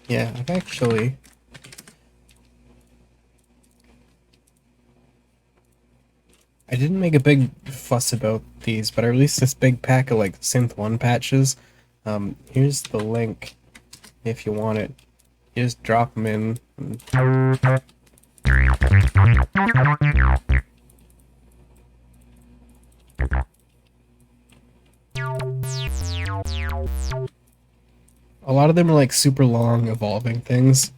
Yeah, I've actually... I didn't make a big fuss about these, but I released this big pack of like Synth 1 patches. Here's the link if you want it. You just drop them in. A lot of them are like super long evolving things.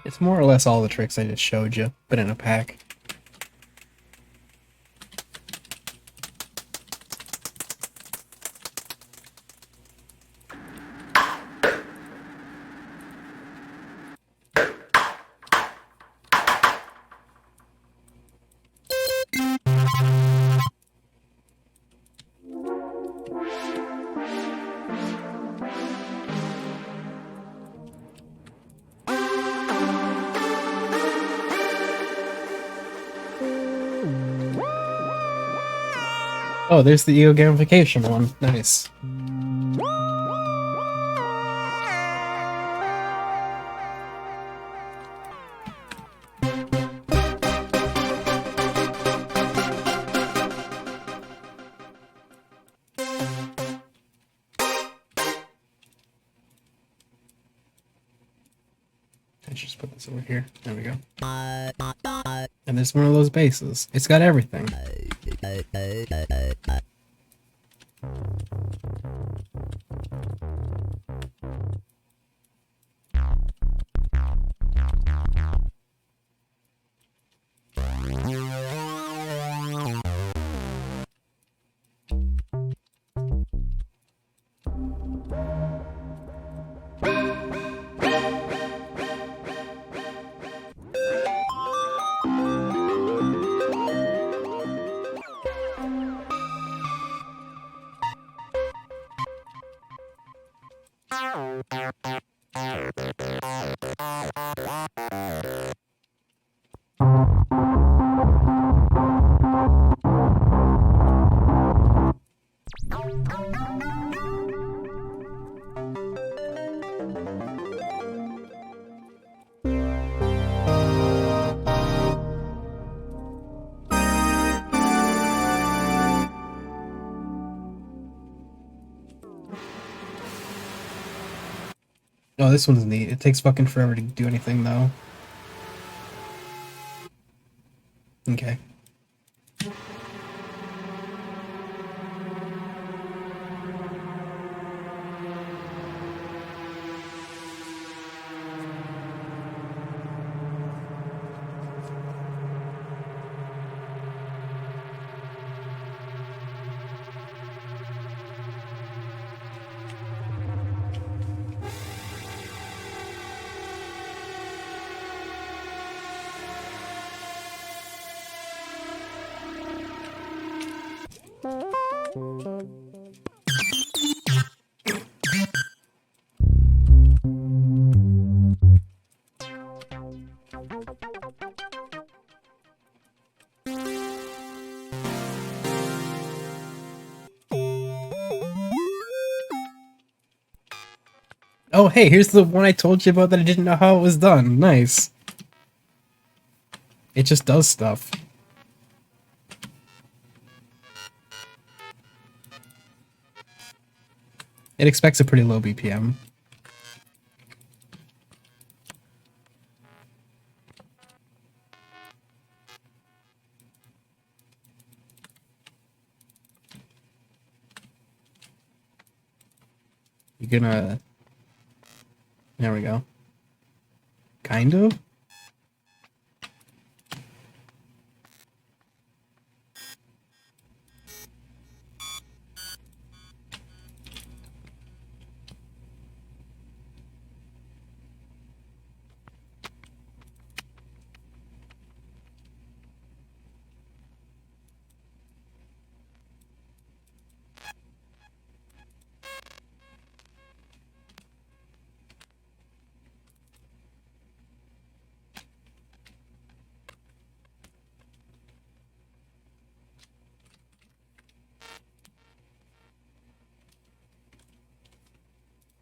It's more or less all the tricks I just showed you, but in a pack. Oh, there's the ego gamification one. Nice. I should just put this over here. There we go. And there's one of those bases. It's got everything. Oh, this one's neat. It takes fucking forever to do anything, though. Okay. Oh, hey, here's the one I told you about that I didn't know how it was done. Nice. It just does stuff. It expects a pretty low BPM. You're gonna... There we go. Kind of?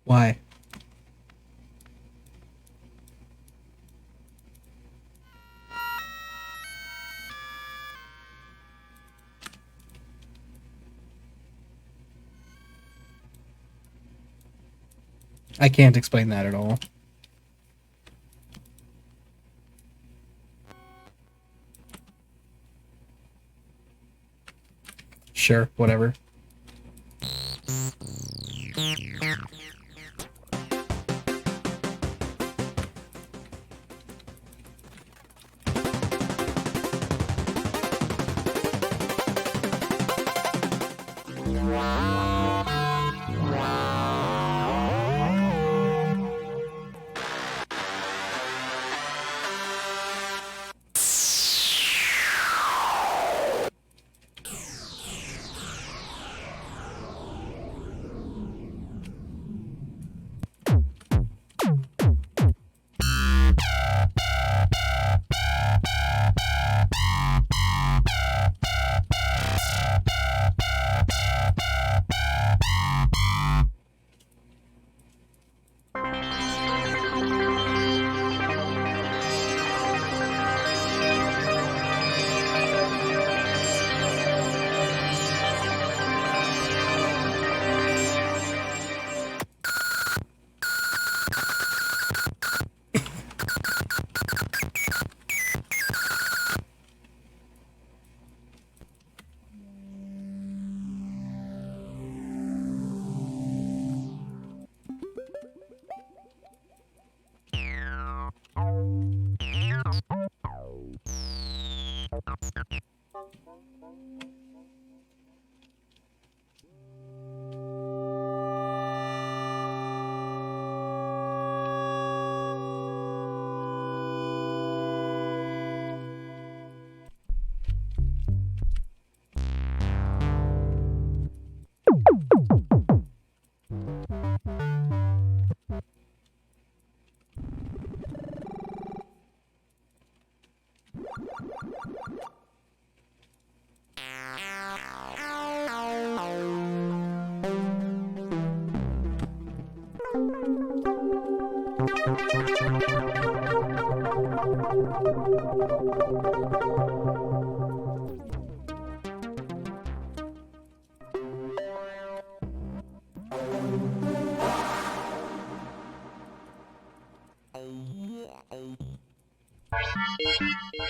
Why? I can't explain that at all. Sure, whatever.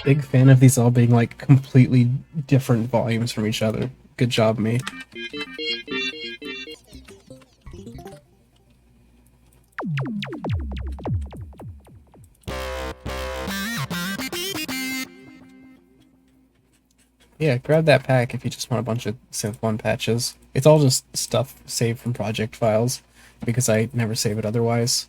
Big fan of these all being like completely different volumes from each other. Good job, me. Yeah, grab that pack if you just want a bunch of Synth 1 patches. It's all just stuff saved from project files, because I never save it otherwise.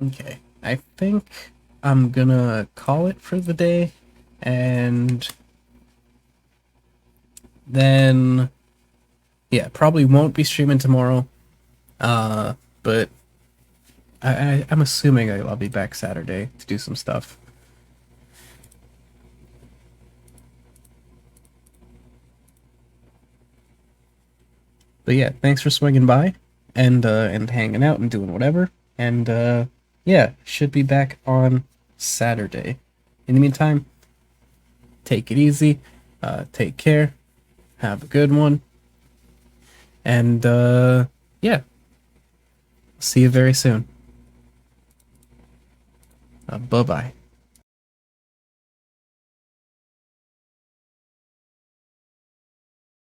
Okay. I think I'm gonna call it for the day, and then yeah, probably won't be streaming tomorrow. But I'm assuming I'll be back Saturday to do some stuff. But yeah, thanks for swinging by and hanging out and doing whatever. And yeah, should be back on Saturday. In the meantime, take it easy, take care, have a good one, and yeah, see you very soon. Bye bye.